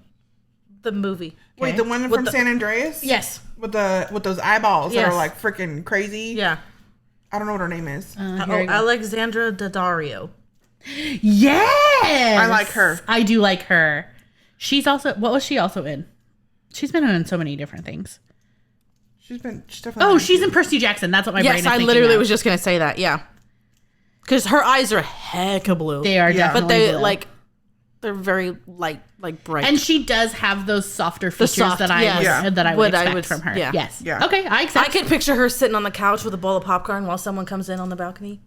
The movie. Wait, the one from San Andreas? Yes. With those eyeballs that Yes. are like freaking crazy? Yeah. I don't know what her name is. Here we go. Alexandra Daddario. Yes. I like her. I do like her. She's also, what was she also in? She's been in so many different things. She's definitely. Oh, she's in Percy Jackson. That's what my brain Yes, is I thinking literally of. was just going to say that. Yeah. Because her eyes are hecka blue. They are Yeah. definitely But they, blue. they're very light, like bright. And she does have those softer features soft- that I yes. Yeah. that I would What I expect would- from her. yeah. Yes. Yeah. Okay, I I accept. can picture her sitting on the couch with a bowl of popcorn while someone comes in on the balcony.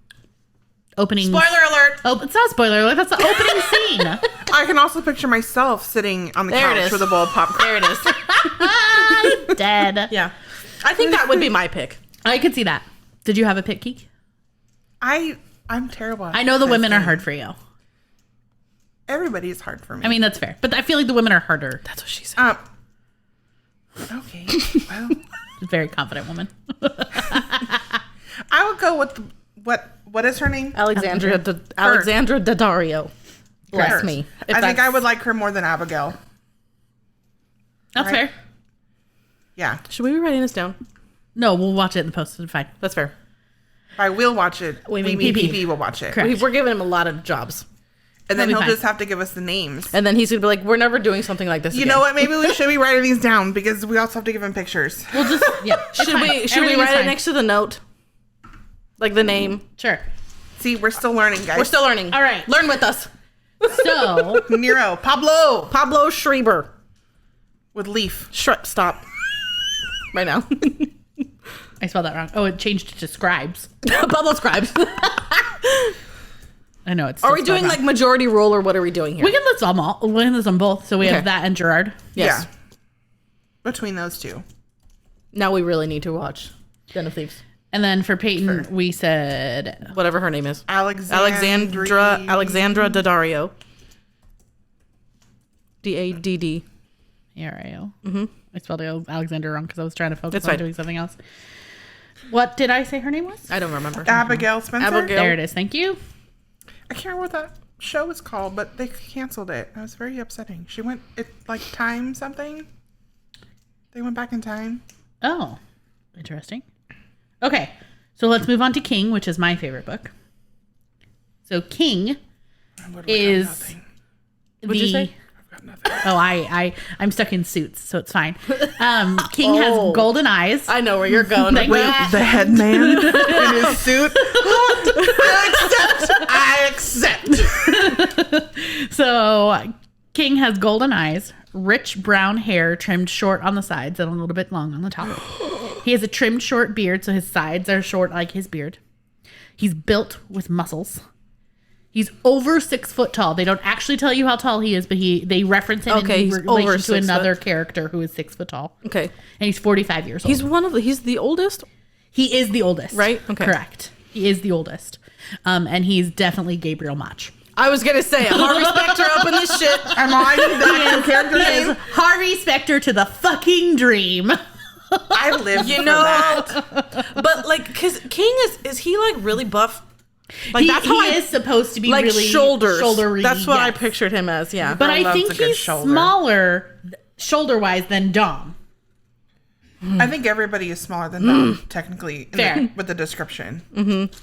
Opening. Spoiler alert! Oh, it's not spoiler alert. That's the opening scene. I can also picture myself sitting on the There it couch is. with a bowl of popcorn. There it is. I'm dead. Yeah. I think that would be my pick. I could see that. Did you have a pick, Keke? I'm terrible at I know the this women are game. hard for you. Everybody is hard for me. I mean, that's fair. But I feel like the women are harder. That's what she said. Okay. Well, Very confident woman. I would go with what is her name? Alexandra Daddario. Bless Hers. me. I think I would like her more than Abigail. That's Right. fair. Yeah. Should we be writing this down? No, we'll watch it in the post. It's fine. That's fair. I will watch it. We mean PP. PP will watch it. Correct. We're giving him a lot of jobs. And then That'll be he'll fine. just have to give us the names. And then he's going to be like, we're never doing something like this You again. know what? Maybe we should be writing these down because we also have to give him pictures. We'll just, yeah. it's Should fine. we Everything is write it fine. next to the note? Like the name? Sure. See, we're still learning, guys. We're still learning. All right. Learn with us. So, Nero, Pablo Schreiber. with Leaf. Stop. Right now. I spelled that wrong. Oh, it changed to scribes. Pablo Scribes. I know it's. Are still we doing spelled like wrong. majority rule or what are we doing here? We can list them all. We can list them both. So we Okay. have that and Gerard. Yes. Yeah. Between those two. Now we really need to watch Den of Thieves. And then for Peyton, we said Whatever her name is. Alexandra Daddario. Dadd. Ario. I spelled Alexander wrong because I was trying to focus That's on fine. doing something else. What did I say her name was? I don't remember. Abigail Spencer. Abigail. There it is. Thank you. I can't remember what that show was called, but they canceled it. That was very upsetting. She went time something. They went back in time. Oh, interesting. Okay, so let's move on to King, which is my favorite book. So King is What'd you say? I've got nothing. Oh, I'm stuck in Suits, so it's fine. King has golden eyes. I know where you're going. Thank Wait, you. the head man in his suit. I accept. So King has golden eyes, rich brown hair trimmed short on the sides and a little bit long on the top. He has a trimmed short beard, so his sides are short like his beard. He's built with muscles. He's over 6 foot tall. They don't actually tell you how tall he is, but they reference him in relation to another character who is 6 foot tall. Okay. And he's 45 years old. He's the oldest? He is the oldest. Right? Okay. Correct. He is the oldest. And he's definitely Gabriel Mach. I was gonna say Harvey Specter up in this shit. Am I the character He is name? Harvey Specter to the fucking dream. I live for that. But like, cause King is he like really buff? Like He that's how is supposed to be like really shouldery. That's what I yes. pictured him as. Yeah, But I loves think a good he's shoulder. smaller shoulder-wise than Dom. I think everybody is smaller than them, technically, Fair. with the description. Mm-hmm.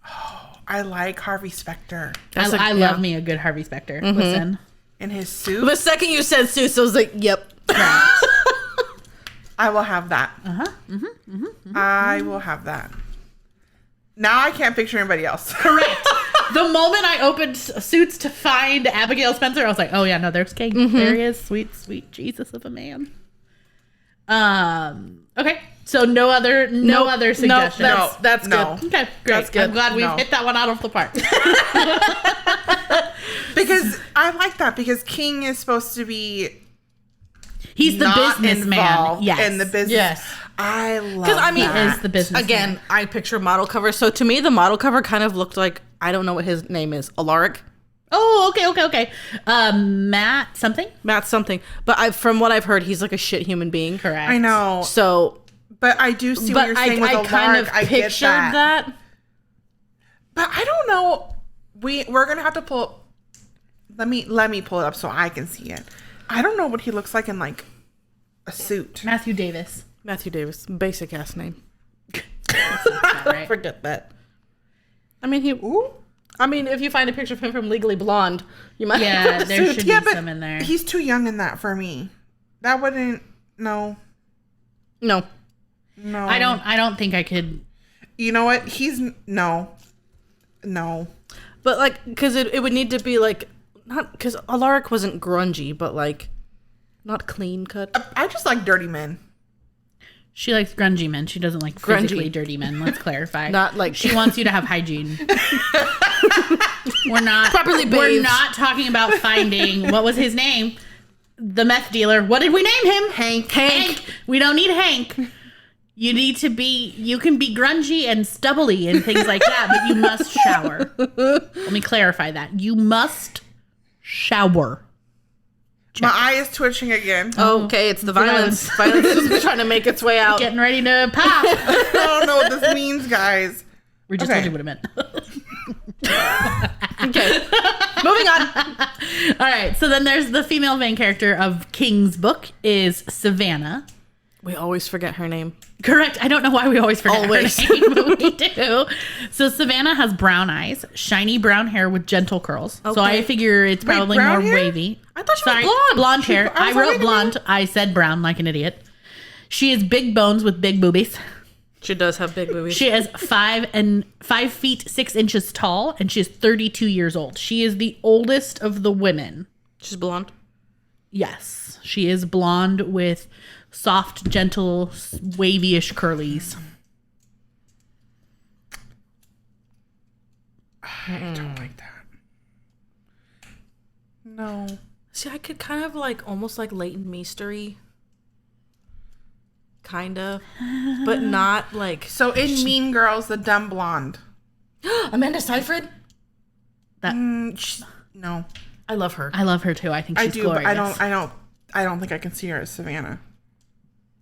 Oh, I like Harvey Specter I love me a good Harvey Specter. Listen. in his suit. the second you said Seuss, I was like, yep. I will have that. I will have that. Now I can't picture anybody else. Correct. The moment I opened Suits to find Abigail Spencer, I was like, oh yeah, no, there's King. There he is. Sweet, sweet Jesus of a man. Okay. So no other suggestions. No, that's No. good. Okay, great. That's good. I'm glad we've No. hit that one out of the park. Because I like that because King is supposed to be He's the not businessman. involved Yes. in the business. Yes. I love Because I mean, He is the businessman. again, I picture model cover. So to me, the model cover kind of looked like I don't know what his name is. Alaric. Oh, okay. Matt something? Matt something. But from what I've heard, he's like a shit human being. Correct. I know. So, But I do see what but you're saying with I kind of Alaric. I pictured get that. that. But I don't know. We're gonna have to pull. Let me pull it up so I can see it. I don't know what he looks like in like a suit. Matthew Davis. Matthew Davis, basic ass name. Right. Forget that. I mean, if you find a picture of him from Legally Blonde, you might. Yeah, there should be Yeah, but some in there. he's too young in that for me. That wouldn't. No. No. I don't think I could. You know what? He's no. But like, because it would need to be like, not because Alaric wasn't grungy, but like, not clean cut. I just like dirty men. She likes grungy men. She doesn't like Grungy. physically dirty men. Let's clarify. Not like She wants you to have hygiene. We're not Properly We're bathed. not talking about finding what was his name, the meth dealer. What did we name him? Hank. We don't need Hank. You need to be. You can be grungy and stubbly and things like that, but you must shower. Let me clarify that. You must shower. My eye is twitching again. Okay, it's the violence. Violence is trying to make its way out. Getting ready to pop. I don't know what this means, guys. We just Okay. told you what it meant. Okay, moving on. All right. So then there's the female main character of King's book is Savannah. We always forget her name. Correct. I don't know why we always forget Always. her name, but we do. So Savannah has brown eyes, shiny brown hair with gentle curls. So I Okay. figure it's probably brown more hair? wavy. I thought she was Sorry, blonde. blonde hair. I I was wrote already blonde. I said brown like an idiot. She has big bones with big boobies. She does have big boobies. She is 5 feet 6 inches tall, and she is 32 years old. She is the oldest of the women. She's blonde. Yes, she is blonde with soft, gentle, wavy-ish curlies. I don't like that. No. See, I could kind of like almost like Leighton Meestery kind of, but not like. So in Mean Girls, the dumb blonde. Amanda Seyfried? No. I love her. I love her too. I think she's glorious. But I don't think I can see her as Savannah.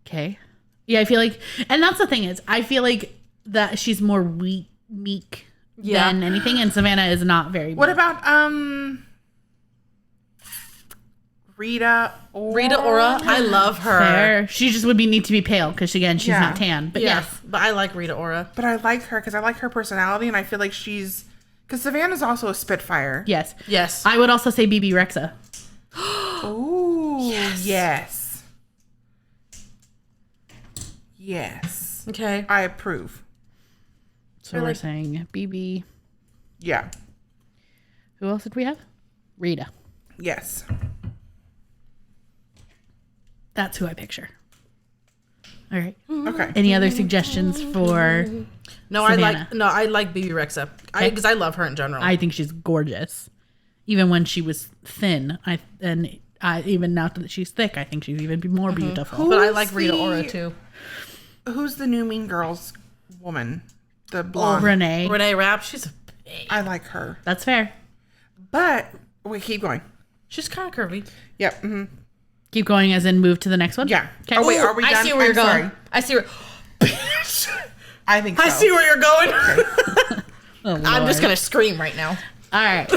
Okay. Yeah, I feel like, and that's the thing is, I feel like that she's more meek than anything, and Savannah is not very meek. What about Rita Ora? I love her. Fair. She just would need to be pale because she's not tan. But yes. But I like Rita Ora. But I like her because I like her personality, and I feel like because Savannah's also a Spitfire. Yes. Yes. I would also say BB Rexa. Ooh. Yes. Yes. Okay. I approve. So we're saying BB. Yeah. Who else did we have? Rita. Yes. That's who I picture. All right. Okay. Any other suggestions for Savannah? I like BB Rexa because I love her in general. I think she's gorgeous. Even when she was thin, even now that she's thick, I think she's even more beautiful. But I like Rita Ora too. Who's the new Mean Girls woman? The blonde. Renee Rapp. She's a babe. I like her. That's fair. But wait, keep going. She's kind of curvy. Yep. Mm-hmm. Keep going as in move to the next one? Yeah. Okay. Oh, wait, are we done? I see where you're going. Sorry. I see where. I think so. I see where you're going. Oh, I'm just Lord. gonna scream right now. All right.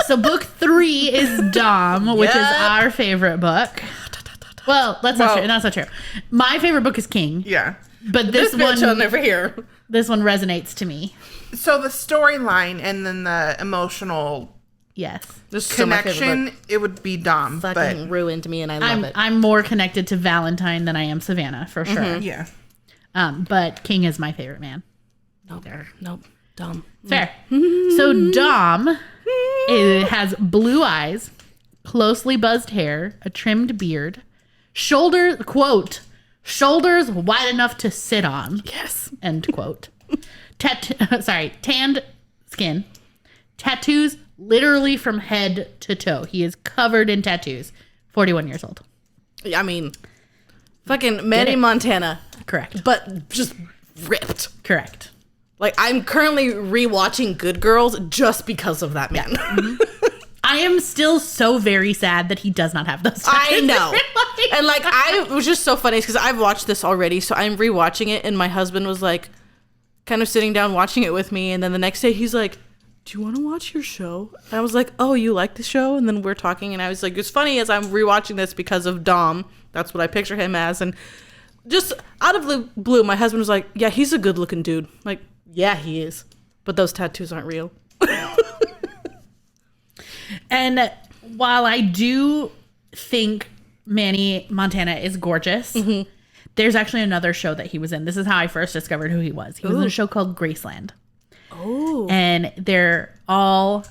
So book 3 is Dom, which is our favorite book. Well, that's not true. That's not true. My favorite book is King. Yeah. But this one over here. This one resonates to me. So the storyline and then the emotional Yes. connection, it would be Dom. Fucking ruined me, and I love it. I'm more connected to Valentine than I am Savannah, for sure. Yeah. But King is my favorite man. Nope. Dom. Fair. So Dom has blue eyes, closely buzzed hair, a trimmed beard, shoulders wide enough to sit on. Yes. End quote. Tanned skin, tattoos literally from head to toe. He is covered in tattoos. 41 years old. I mean, fucking Manny Montana. Correct. But just ripped. Correct. Like, I'm currently rewatching Good Girls just because of that man. I am still so very sad that he does not have those tattoos. I know. And like, it was just so funny because I've watched this already, so I'm rewatching it, and my husband was like, kind of sitting down watching it with me, and then the next day he's like, do you want to watch your show? And I was like, oh, you like the show? And then we're talking, and I was like, it's funny as I'm rewatching this because of Dom. That's what I picture him as. And just out of the blue, my husband was like, yeah, he's a good looking dude. I'm like, yeah, he is. But those tattoos aren't real. And while I do think Manny Montana is gorgeous, there's actually another show that he was in. This is how I first discovered who he was. He was in a show called Graceland. Oh. And they're all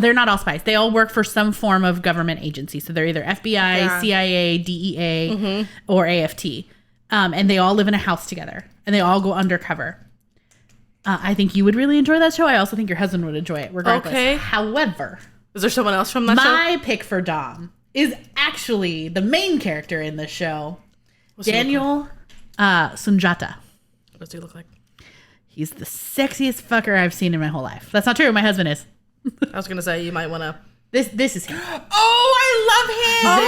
they're not all spies. They all work for some form of government agency. So they're either FBI, CIA, DEA, or AFT. And they all live in a house together. And they all go undercover. I think you would really enjoy that show. I also think your husband would enjoy it regardless. Okay. However, is there someone else from that show? my pick for Dom is actually the main character in this show, Daniel Sunjata. What's he look like? He's the sexiest fucker I've seen in my whole life. That's not true. My husband is. I was going to say, you might want to. This is him. Oh, I love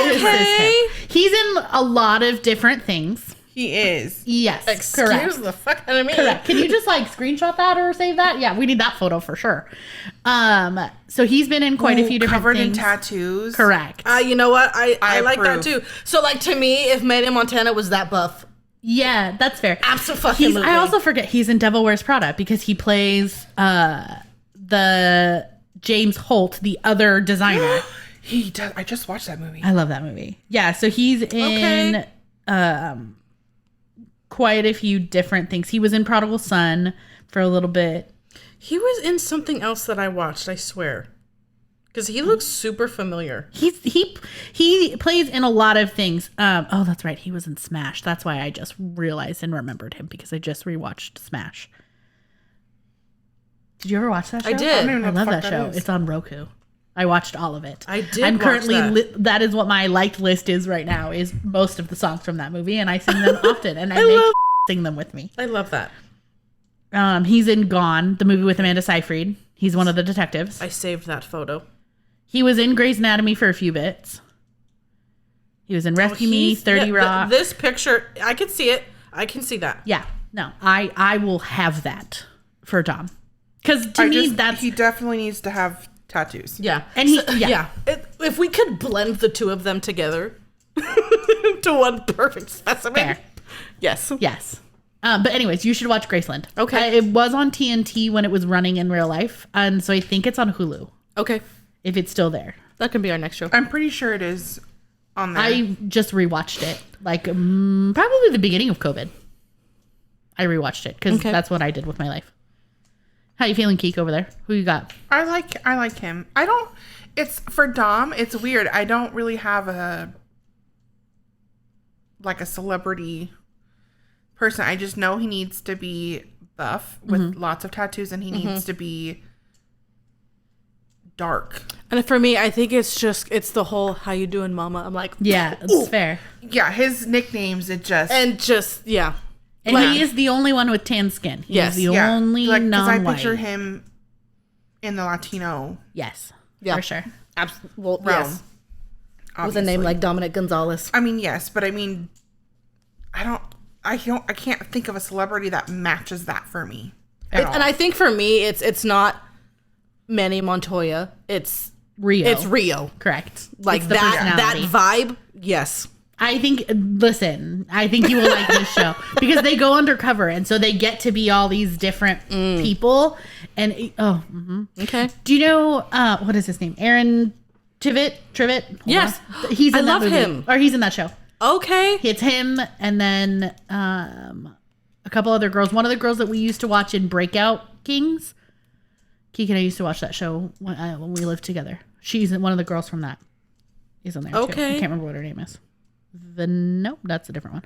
him. This is him. He's in a lot of different things. He is. Yes. Excuse correct. the fuck out of me. Correct. Can you just screenshot that or save that? Yeah, we need that photo for sure. So he's been in quite a few different covered things. in tattoos. Correct. You know what? I like that approve. too. So like to me, if Manny Montana was that buff, Yeah, that's fair. Absolutely. I also forget he's in Devil Wears Prada because he plays the James Holt, the other designer. He does. I just watched that movie. I love that movie. Yeah, so he's in quite a few different things. He was in Prodigal Son for a little bit. he was in something else that I watched, I swear. Because he looks super familiar. He plays in a lot of things. Oh, that's right. He was in Smash. That's why I just realized and remembered him because I just rewatched Smash. Did you ever watch that show? I did. I don't even know I what the love fuck that show. is. It's on Roku. I watched all of it. I did I'm watch currently that. that is what my liked list is right now, is most of the songs from that movie, and I sing them often, and I make sing them with me. I love that. He's in Gone, the movie with Amanda Seyfried. He's one of the detectives. I saved that photo. He was in Grey's Anatomy for a few bits. He was in Rescue Me, 30 Rock. This picture, I can see it. I can see that. Yeah, no, I will have that for Dom. Because to me, that's... He definitely needs to have tattoos. Yeah. And he, Yeah. If we could blend the two of them together to one perfect specimen. Fair. Yes. Yes. But anyways, you should watch Graceland. Okay. It was on TNT when it was running in real life. And so I think it's on Hulu, Okay. if it's still there. That can be our next show. I'm pretty sure it is on there. I just rewatched it, like probably the beginning of COVID. I rewatched it because that's what I did with my life. How you feeling, Keke, over there? Who you got? I like him. I don't. It's for Dom. It's weird. I don't really have a celebrity person. I just know he needs to be buff with lots of tattoos, and he needs to be dark. And for me, I think it's the whole "how you doing, mama." I'm like, Yeah, it's fair. Yeah, his nicknames. yeah. And he is the only one with tan skin. He's the only because I non-white. picture him in the Latino Yes, Yeah. for sure. Well, realm. yes. With a name obviously. like Dominic Gonzalez. I mean, yes, but I mean, I can't think of a celebrity that matches that for me. at all. And I think for me, it's not Manny Montoya. It's Rio. It's Rio. Correct. Like It's the that personality. vibe. Yes. I think you will like this show because they go undercover, and so they get to be all these different people. And Okay. do you know what is his name? Aaron Trivet. Hold Yes. on. He's in I that love movie. him. Or he's in that show. Okay. It's him, and then a couple other girls. One of the girls that we used to watch in Breakout Kings. Keke and I used to watch that show when we lived together. She's one of the girls from that. Is in there too. Okay. I can't remember what her name is. Nope, that's a different one.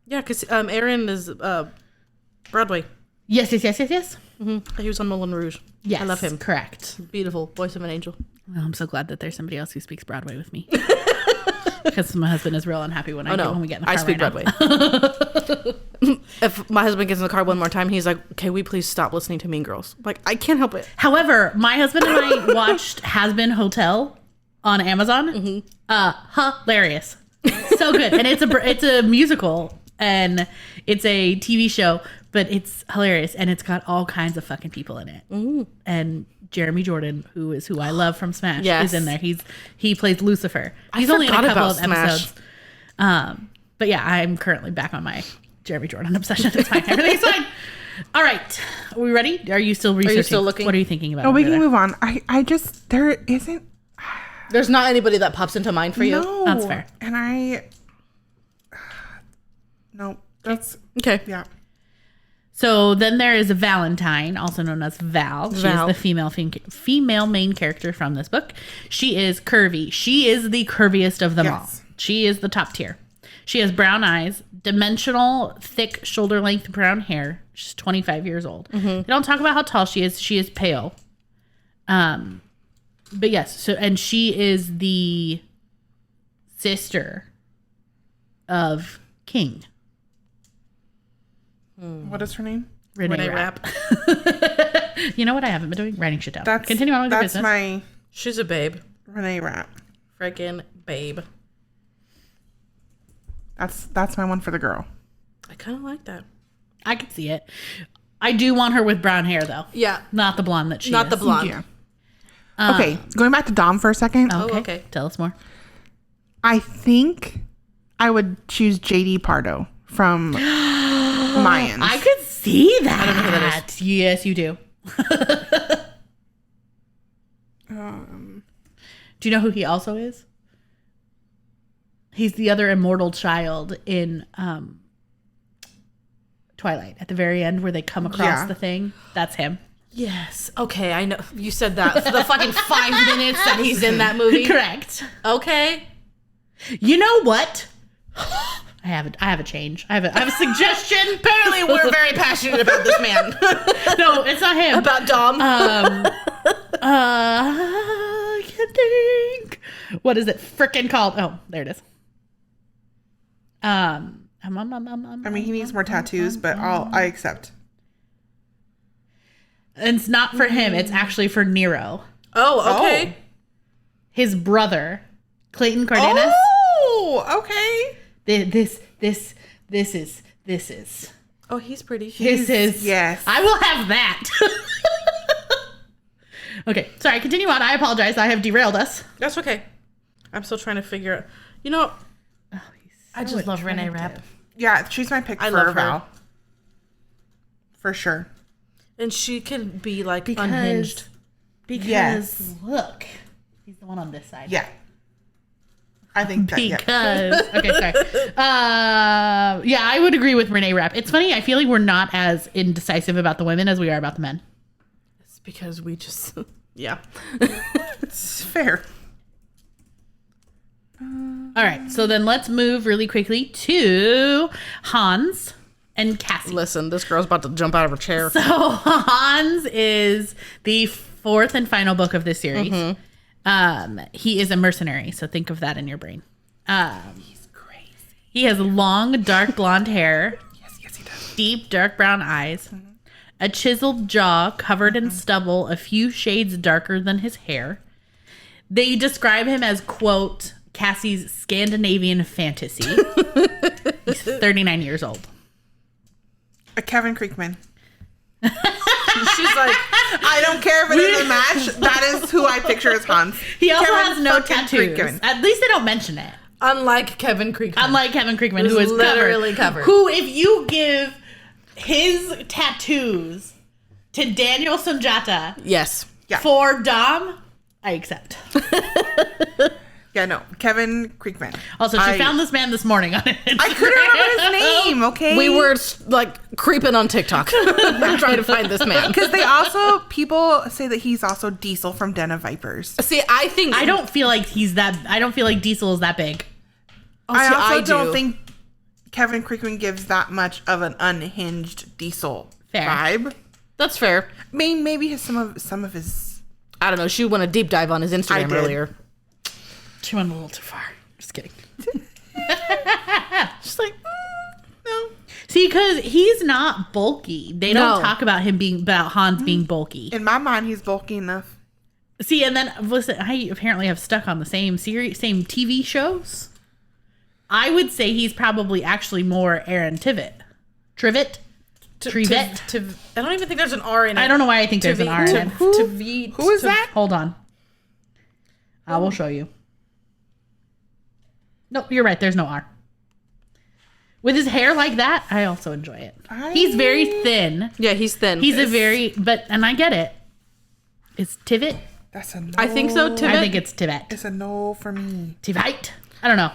Yeah, because Aaron is Broadway. Yes. Mm-hmm. He was on Moulin Rouge. Yes, I love him. Correct. Beautiful voice of an angel. Well, I'm so glad that there's somebody else who speaks Broadway with me. Because my husband is real unhappy when when we get in the car. I speak right Broadway. If my husband gets in the car one more time, he's like, "Can we please stop listening to Mean Girls?" Like, I can't help it. However, my husband and I watched Has Been Hotel on Amazon. Hilarious, so good, and it's a musical and it's a TV show, but it's hilarious, and it's got all kinds of fucking people in it. And Jeremy Jordan, who I love from Smash, is in there. He plays Lucifer. He's only in a couple of episodes. But yeah, I'm currently back on my Jeremy Jordan obsession. It's fine. Everything's fine. All right. Are we ready? Are you still researching? Are you still looking? What are you thinking about? Oh, we can move on. I just there isn't. There's not anybody that pops into mind for you. No. That's fair. And no, that's Okay. yeah. So then there is Valentine, also known as Val. She is the female main character from this book. She is curvy. She is the curviest of them all. She is the top tier. She has brown eyes, dimensional, thick, shoulder-length brown hair. She's 25 years old. They don't talk about how tall she is. She is pale. But yes, and she is the sister of King. What is her name? Renee Rapp. You know what I haven't been doing? Writing shit down. That's Continue on with your that's business. She's a babe. Renee Rapp. Freaking babe. That's my one for the girl. I kind of like that. I can see it. I do want her with brown hair, though. Yeah. Not the blonde that she Not is. the blonde. Yeah. Okay, going back to Dom for a second. okay. Tell us more. I think I would choose JD Pardo from Mayans. I could see that. I don't know who that is. Yes, you do. Do you know who he also is? He's the other immortal child in Twilight. At the very end where they come across the thing. That's him. Yes. Okay, I know. You said that for the fucking 5 minutes that he's in that movie. Correct. Okay. You know what? I have a change. I have a suggestion. Apparently we're very passionate about this man. No, it's not him. About Dom. think. What is it frickin' called? Oh, there it is. I mean, he needs more tattoos, but I accept. And it's not for him. It's actually for Nero. Oh, okay. His brother, Clayton Cardenas. Oh, okay. This is. Oh, he's pretty. This is. Yes. I will have that. Okay, sorry, continue on. I apologize. I have derailed us. That's okay. I'm still trying to figure out. You know, I just love Renee Rapp. Yeah, she's my pick I for love her. Val. For sure. And she can be like unhinged. Because Yes. look, he's the one on this side. Yeah. I think that, yeah. Because okay, sorry. Yeah, I would agree with Renee Rapp. It's funny. I feel like we're not as indecisive about the women as we are about the men. It's because we just, yeah. It's fair. All right, so then let's move really quickly to Hans and Cassie. Listen, this girl's about to jump out of her chair. So Hans is the fourth and final book of this series. He is a mercenary, so think of that in your brain. He's crazy. He has long, dark blonde hair, Yes, he does. deep, dark brown eyes, a chiseled jaw covered in stubble, a few shades darker than his hair. They describe him as, quote, Cassie's Scandinavian fantasy. He's 39 years old. Kevin Creekman. She's like, I don't care if it is a match. That is who I picture as Hans. He also Kevin has no fucking tattoos. Creekman. At least they don't mention it. unlike Kevin Creekman. Unlike Kevin Creekman, who Who's is literally covered. Who, if you give his tattoos to Daniel Sunjata Yes. Yeah. for Dom, I accept. Yeah, no. Kevin Creekman. Also, she found this man this morning on it. I couldn't remember his name, okay? We were like creeping on TikTok trying to find this man. Because they also, people say that he's also Diesel from Den of Vipers. See, I think I don't feel like I don't feel like Diesel is that big. I also don't do. think Kevin Creekman gives that much of an unhinged Diesel Fair. vibe. That's fair. I mean, maybe some of his. I don't know. She went a deep dive on his I Instagram did. earlier. She went a little too far. Just kidding. She's like, No. See, because he's not bulky. They don't No. talk about Hans being bulky. In my mind, he's bulky enough. See, and then listen, I apparently have stuck on the same TV shows. I would say he's probably actually more Aaron Trivet. Trivet? I don't even think there's an R in it. I don't know why I think there's an R in it. Who is that? Hold on. I will show you. No, you're right. There's no R. With his hair like that, I also enjoy it. He's very thin. Yeah, he's thin. He's and I get it. It's Tivet. That's a no. I think so, Tivet. I think it's Tivet. It's a no for me. Tivet. I don't know.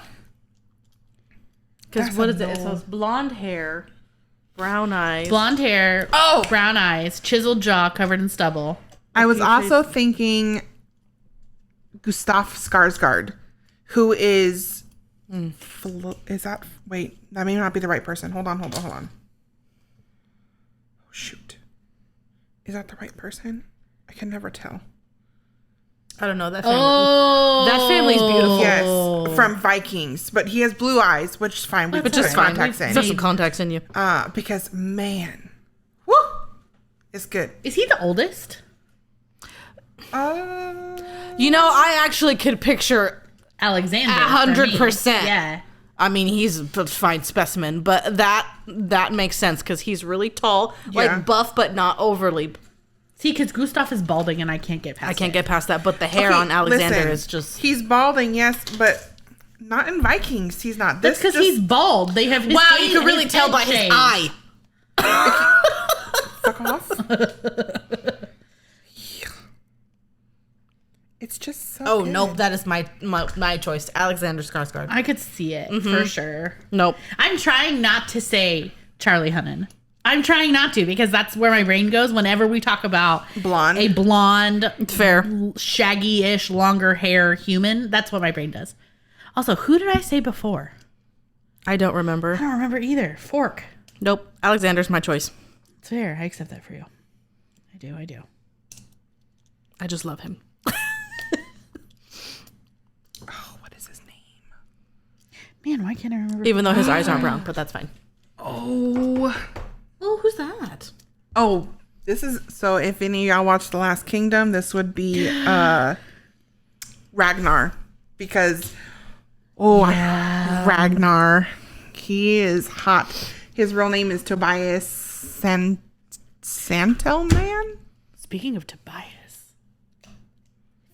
Because That's what a is it? It no. says blonde hair, brown eyes. Blonde hair, brown eyes, chiseled jaw covered in stubble. I was also thinking Gustav Skarsgård, who is. Is that. Wait, that may not be the right person. Hold on. Oh, shoot. Is that the right person? I can never tell. I don't know that family. That family's beautiful. Yes, from Vikings, but he has blue eyes, which is fine. We But put just fine. contacts in. Put some contacts in you. Because man, woo, it's good. Is he the oldest? You know, I actually could picture. Alexander. 100%. Yeah. I mean, he's a fine specimen, but that makes sense because he's really tall, Yeah. like buff, but not overly. See, because Gustav is balding and I can't get past I can't it. get past that. But the hair Okay, on Alexander listen, is just. He's balding, yes, but not in Vikings. He's not. That's because he's bald. They have his Wow, face- you can really his tell head by his shaved. eye. Fuck off. It's just so. Oh good. nope, that is my choice. Alexander Skarsgård. I could see it for sure. Nope. I'm trying not to say Charlie Hunnam. I'm trying not to because that's where my brain goes whenever we talk about Blonde. a blonde, Fair. shaggy-ish, longer hair human. That's what my brain does. Also, who did I say before? I don't remember. I don't remember either. Fork. Nope. Alexander's my choice. It's fair. I accept that for you. I do. I just love him. Man, why can't I remember? Even though his eyes aren't brown, but that's fine. Oh, Who's that? oh, this is so. If any of y'all watched The Last Kingdom, this would be Ragnar, because Ragnar, he is hot. His real name is Tobias Santelman. Speaking of Tobias,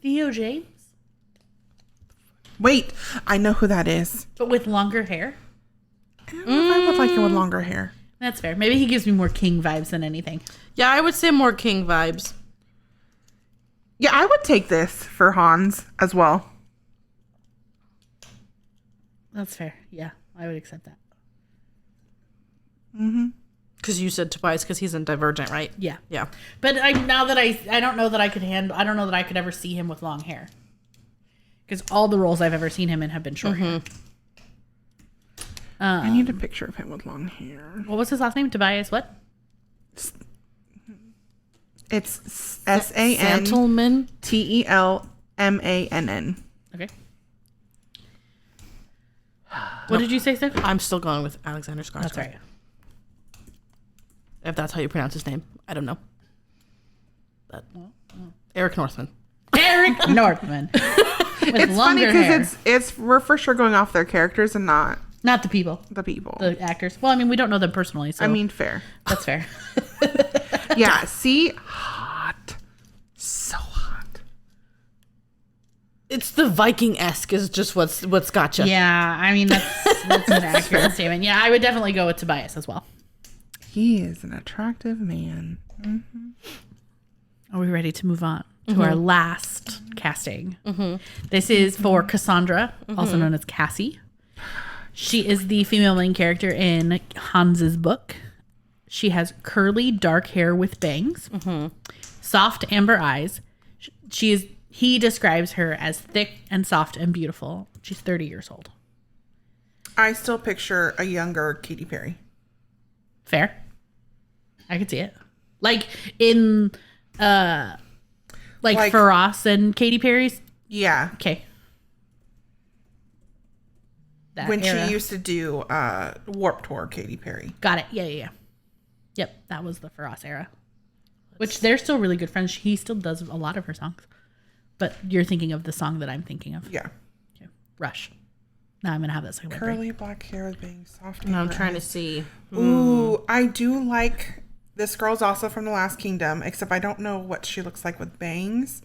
Theo James, Wait, I know who that is. but with longer hair. I don't know if I would like it with longer hair. That's fair. Maybe he gives me more king vibes than anything. Yeah, I would say more king vibes. Yeah, I would take this for Hans as well. That's fair. Yeah, I would accept that. Because you said Tobias, because he's in Divergent, right? Yeah. Yeah. But I don't know that I could I don't know that I could ever see him with long hair. Because all the roles I've ever seen him in have been short hair. I need a picture of him with long hair. What was his last name? Tobias what? It's Santelman. Telmann. Okay. What did you say, Steph? I'm still going with Alexander Skarsgård. That's right. If that's how you pronounce his name. I don't know. But Eric Northman. Eric Northman. With It's funny longer hair. because we're for sure going off their characters and not Not the people. the people. The actors. Well, I mean, we don't know them personally, so I mean, fair. that's fair. Yeah, see? Hot. So hot. It's the Viking-esque is just what's got you. Yeah, I mean, that's an accurate statement. Yeah, I would definitely go with Tobias as well. He is an attractive man. Are we ready to move on to our last casting? This is for Cassandra, also known as Cassie. She is the female main character in Hans's book. She has curly, dark hair with bangs, soft amber eyes. He describes her as thick and soft and beautiful. She's 30 years old. I still picture a younger Katy Perry. Fair. I could see it. Like in like Faraz and Katy Perry's. Yeah. Okay. That When era. she used to do Warped Tour, Katy Perry. Got it. Yeah. Yep, that was the Faraz era. Which they're still really good friends. He still does a lot of her songs. But you're thinking of the song that I'm thinking of. Yeah. Okay. Rush. Now I'm going to have that second break. Curly black hair with being soft. No, I'm amber trying to eyes. see. Ooh, I do like this girl's also from The Last Kingdom, except I don't know what she looks like with bangs.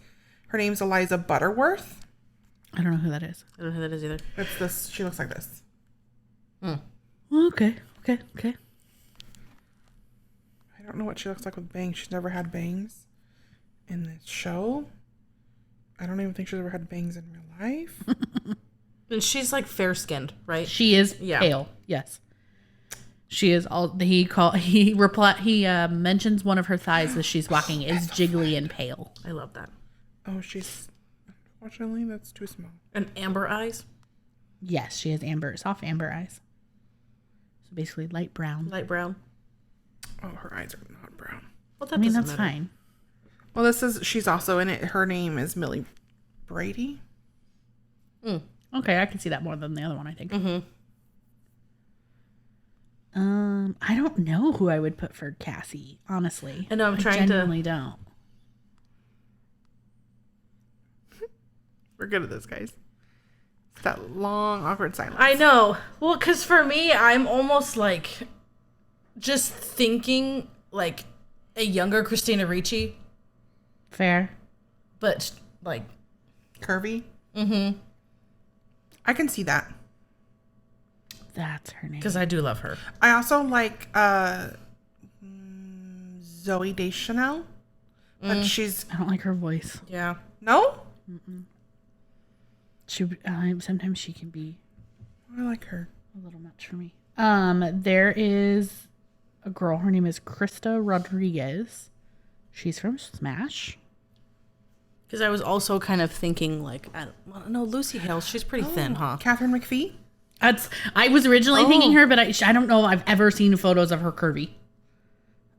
Her name's Eliza Butterworth. I don't know who that is. I don't know who that is either. It's this. She looks like this. Okay. I don't know what she looks like with bangs. She's never had bangs in this show. I don't even think she's ever had bangs in real life. And she's like fair skinned, right? She is pale. Yes. She is all he mentions one of her thighs as she's walking is jiggly and pale. I love that. Oh, she's unfortunately that's too small. And amber eyes? Yes, she has soft amber eyes. So basically light brown. Light brown. Oh, her eyes are not brown. Well, that I mean, doesn't that's matter. fine. Well, she's also in it. Her name is Millie Brady. Okay, I can see that more than the other one, I think. I don't know who I would put for Cassie, honestly. I know, I'm trying I genuinely don't. We're good at this, guys. It's that long, awkward silence. I know. Well, because for me, I'm almost like just thinking like a younger Christina Ricci, Fair. but like Curvy. I can see that. That's her name. because I do love her. I also like Zoe Deschanel, but she's I don't like her voice. Yeah. no. Sometimes she can be I like her. a little much for me. There is a girl. Her name is Krista Rodriguez. She's from Smash. Because I was also kind of thinking like, I don't know, Lucy Hale. She's pretty thin, huh? Catherine McPhee. I was originally thinking her, but I don't know if I've ever seen photos of her curvy.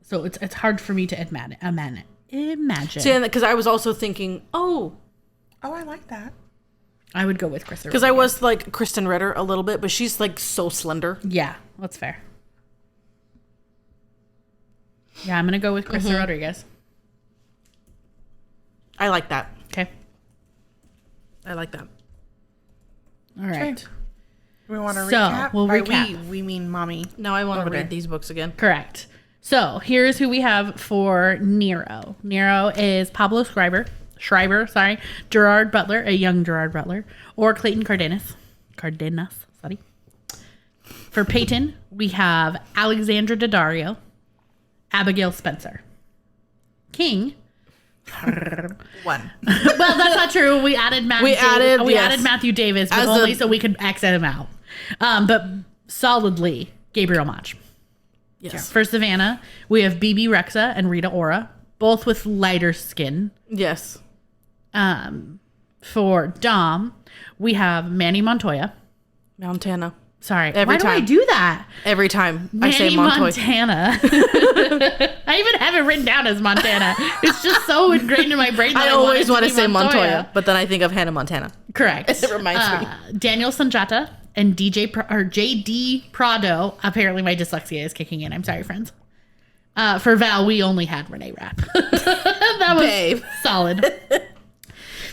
So it's hard for me to imagine. See, because I was also thinking, Oh, I like that. I would go with Krista. Because I was like Kristen Ritter a little bit, but she's like so slender. Yeah, that's fair. Yeah, I'm going to go with Krista Rodriguez. I like that. Okay. I like that. All right. We want to So, recap? we'll By recap. we mean mommy. Now I want to Over read there. these books again. Correct. So here's who we have for Nero. Nero is Pablo Schreiber, Gerard Butler, a young Gerard Butler, or Clayton Cardenas, sorry. For Peyton, we have Alexandra Daddario, Abigail Spencer. King. One. Well, that's not true. We added Matthew. Added Matthew Davis, but As only so we could exit him out. But solidly, Gabriel Mach. Yes. For Savannah, we have BB Rexa and Rita Ora, both with lighter skin. Yes. For Dom, we have Manny Montoya. Montana. Sorry, Every why do I time. do that? Every time Manny I say Montoya. Montana. I even have it written down as Montana. It's just so ingrained in my brain that I I want always it want to be say Montoya, but then I think of Hannah Montana. Correct. It reminds me. Daniel Sanjata and JD Prado. Apparently, my dyslexia is kicking in. I'm sorry, friends. For Val, we only had Renee Rapp. That was Babe. solid.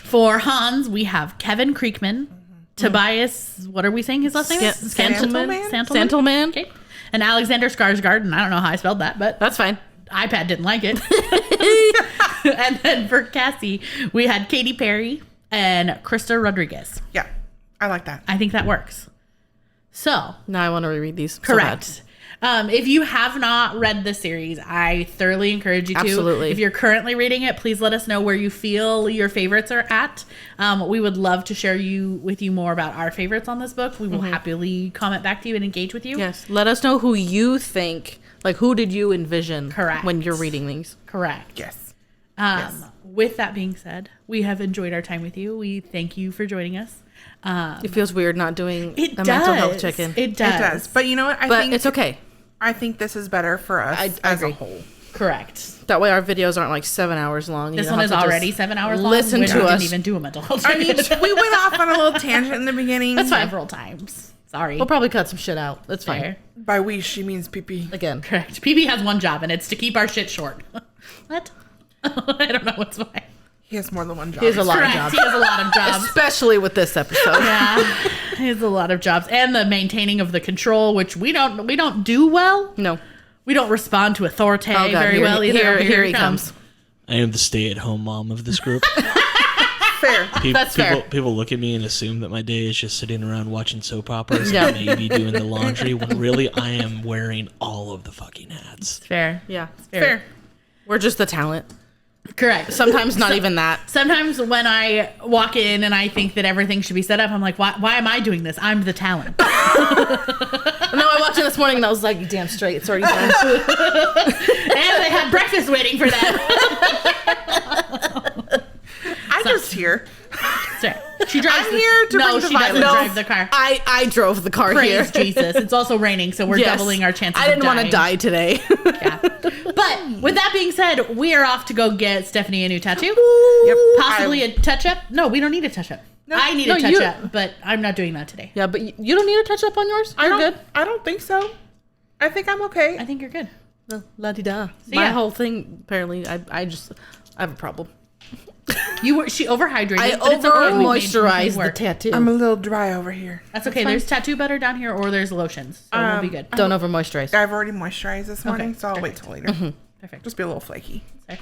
For Hans, we have Kevin Kriegman, Tobias. What are we saying his last name is? Santelman. Okay. And Alexander Skarsgård. And I don't know how I spelled that, but That's fine. iPad didn't like it. And then for Cassie, we had Katy Perry and Krista Rodriguez. Yeah. I like that. I think that works. So, Now I want to reread these. so correct. If you have not read the series, I thoroughly encourage you to. Absolutely. If you're currently reading it, please let us know where you feel your favorites are at. We would love to share with you more about our favorites on this book. We will happily comment back to you and engage with you. Yes. Let us know who you think, like who did you envision Correct. when you're reading these. Correct. Yes. With that being said, we have enjoyed our time with you. We thank you for joining us. It feels weird not doing It a does. mental health check-in. It does. It does. But you know what? But it's okay. I think this is better for us I as agree. a whole. Correct. That way our videos aren't like 7 hours long. This You one don't is have to already just 7 hours long. Listen which to we us. didn't even do a mental health I mean, check-in. we went off on a little tangent in the beginning. That's fine. Several times. Sorry. We'll probably cut some shit out. That's fine. Fair. By we, she means pee-pee. Again. Correct. PB has one job, and it's to keep our shit short. What? I don't know what's why. He has more than one job. He has a lot Correct. of jobs. He has a lot of jobs. Especially with this episode. Yeah, he has a lot of jobs, and the maintaining of the control, which we don't do well. No. We don't respond to authority very well either. Here he comes. I am the stay-at-home mom of this group. Fair. That's fair. People look at me and assume that my day is just sitting around watching soap operas Yeah. and maybe doing the laundry, when really I am wearing all of the fucking hats. Fair. Yeah. Fair. We're just the talent. Correct. Sometimes not even that. Sometimes when I walk in and I think that everything should be set up, I'm like, why am I doing this? I'm the talent. No, I watched it this morning and I was like, you damn straight. It's already done. And they had breakfast waiting for them. I'm just here. Sorry. She drives. I'm here to no, bring the she doesn't violence. drive the car. I drove the car here. Praise Jesus. It's also raining, so we're Yes. doubling our chances. I didn't want to of die today. Yeah. But with that being said, we are off to go get Stephanie a new tattoo. Yep. Possibly a touch up. No, we don't need a touch up. I need a touch up, but I'm not doing that today. Yeah, but you don't need a touch up on yours? I You're don't. good? I don't think so. I think I'm okay. I think you're good. Well, la-di-da. My yeah. whole thing, apparently, I have a problem. She overhydrated. I but it's okay. We made over-moisturized the work. tattoo. I'm a little dry over here. That's okay. There's tattoo butter down here, or there's lotions, so we'll be good. Don't over-moisturize. I've already moisturized this morning, so I'll wait till later. Perfect. Just be a little flaky. Sorry.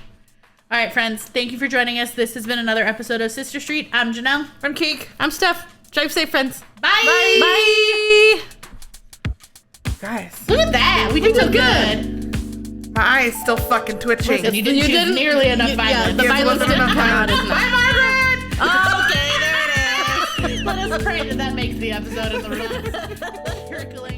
All right, friends. Thank you for joining us. This has been another episode of Sister Street. I'm Janelle. I'm Keke. I'm Steph. Drive safe, friends. Bye. Bye. Guys, Look at that. We did so good. my eye is still fucking twitching. Listen, you didn't choose nearly enough violence. The violence didn't come out. Bye, Margaret! Okay, there it is. Let us pray that makes the episode in the Herculean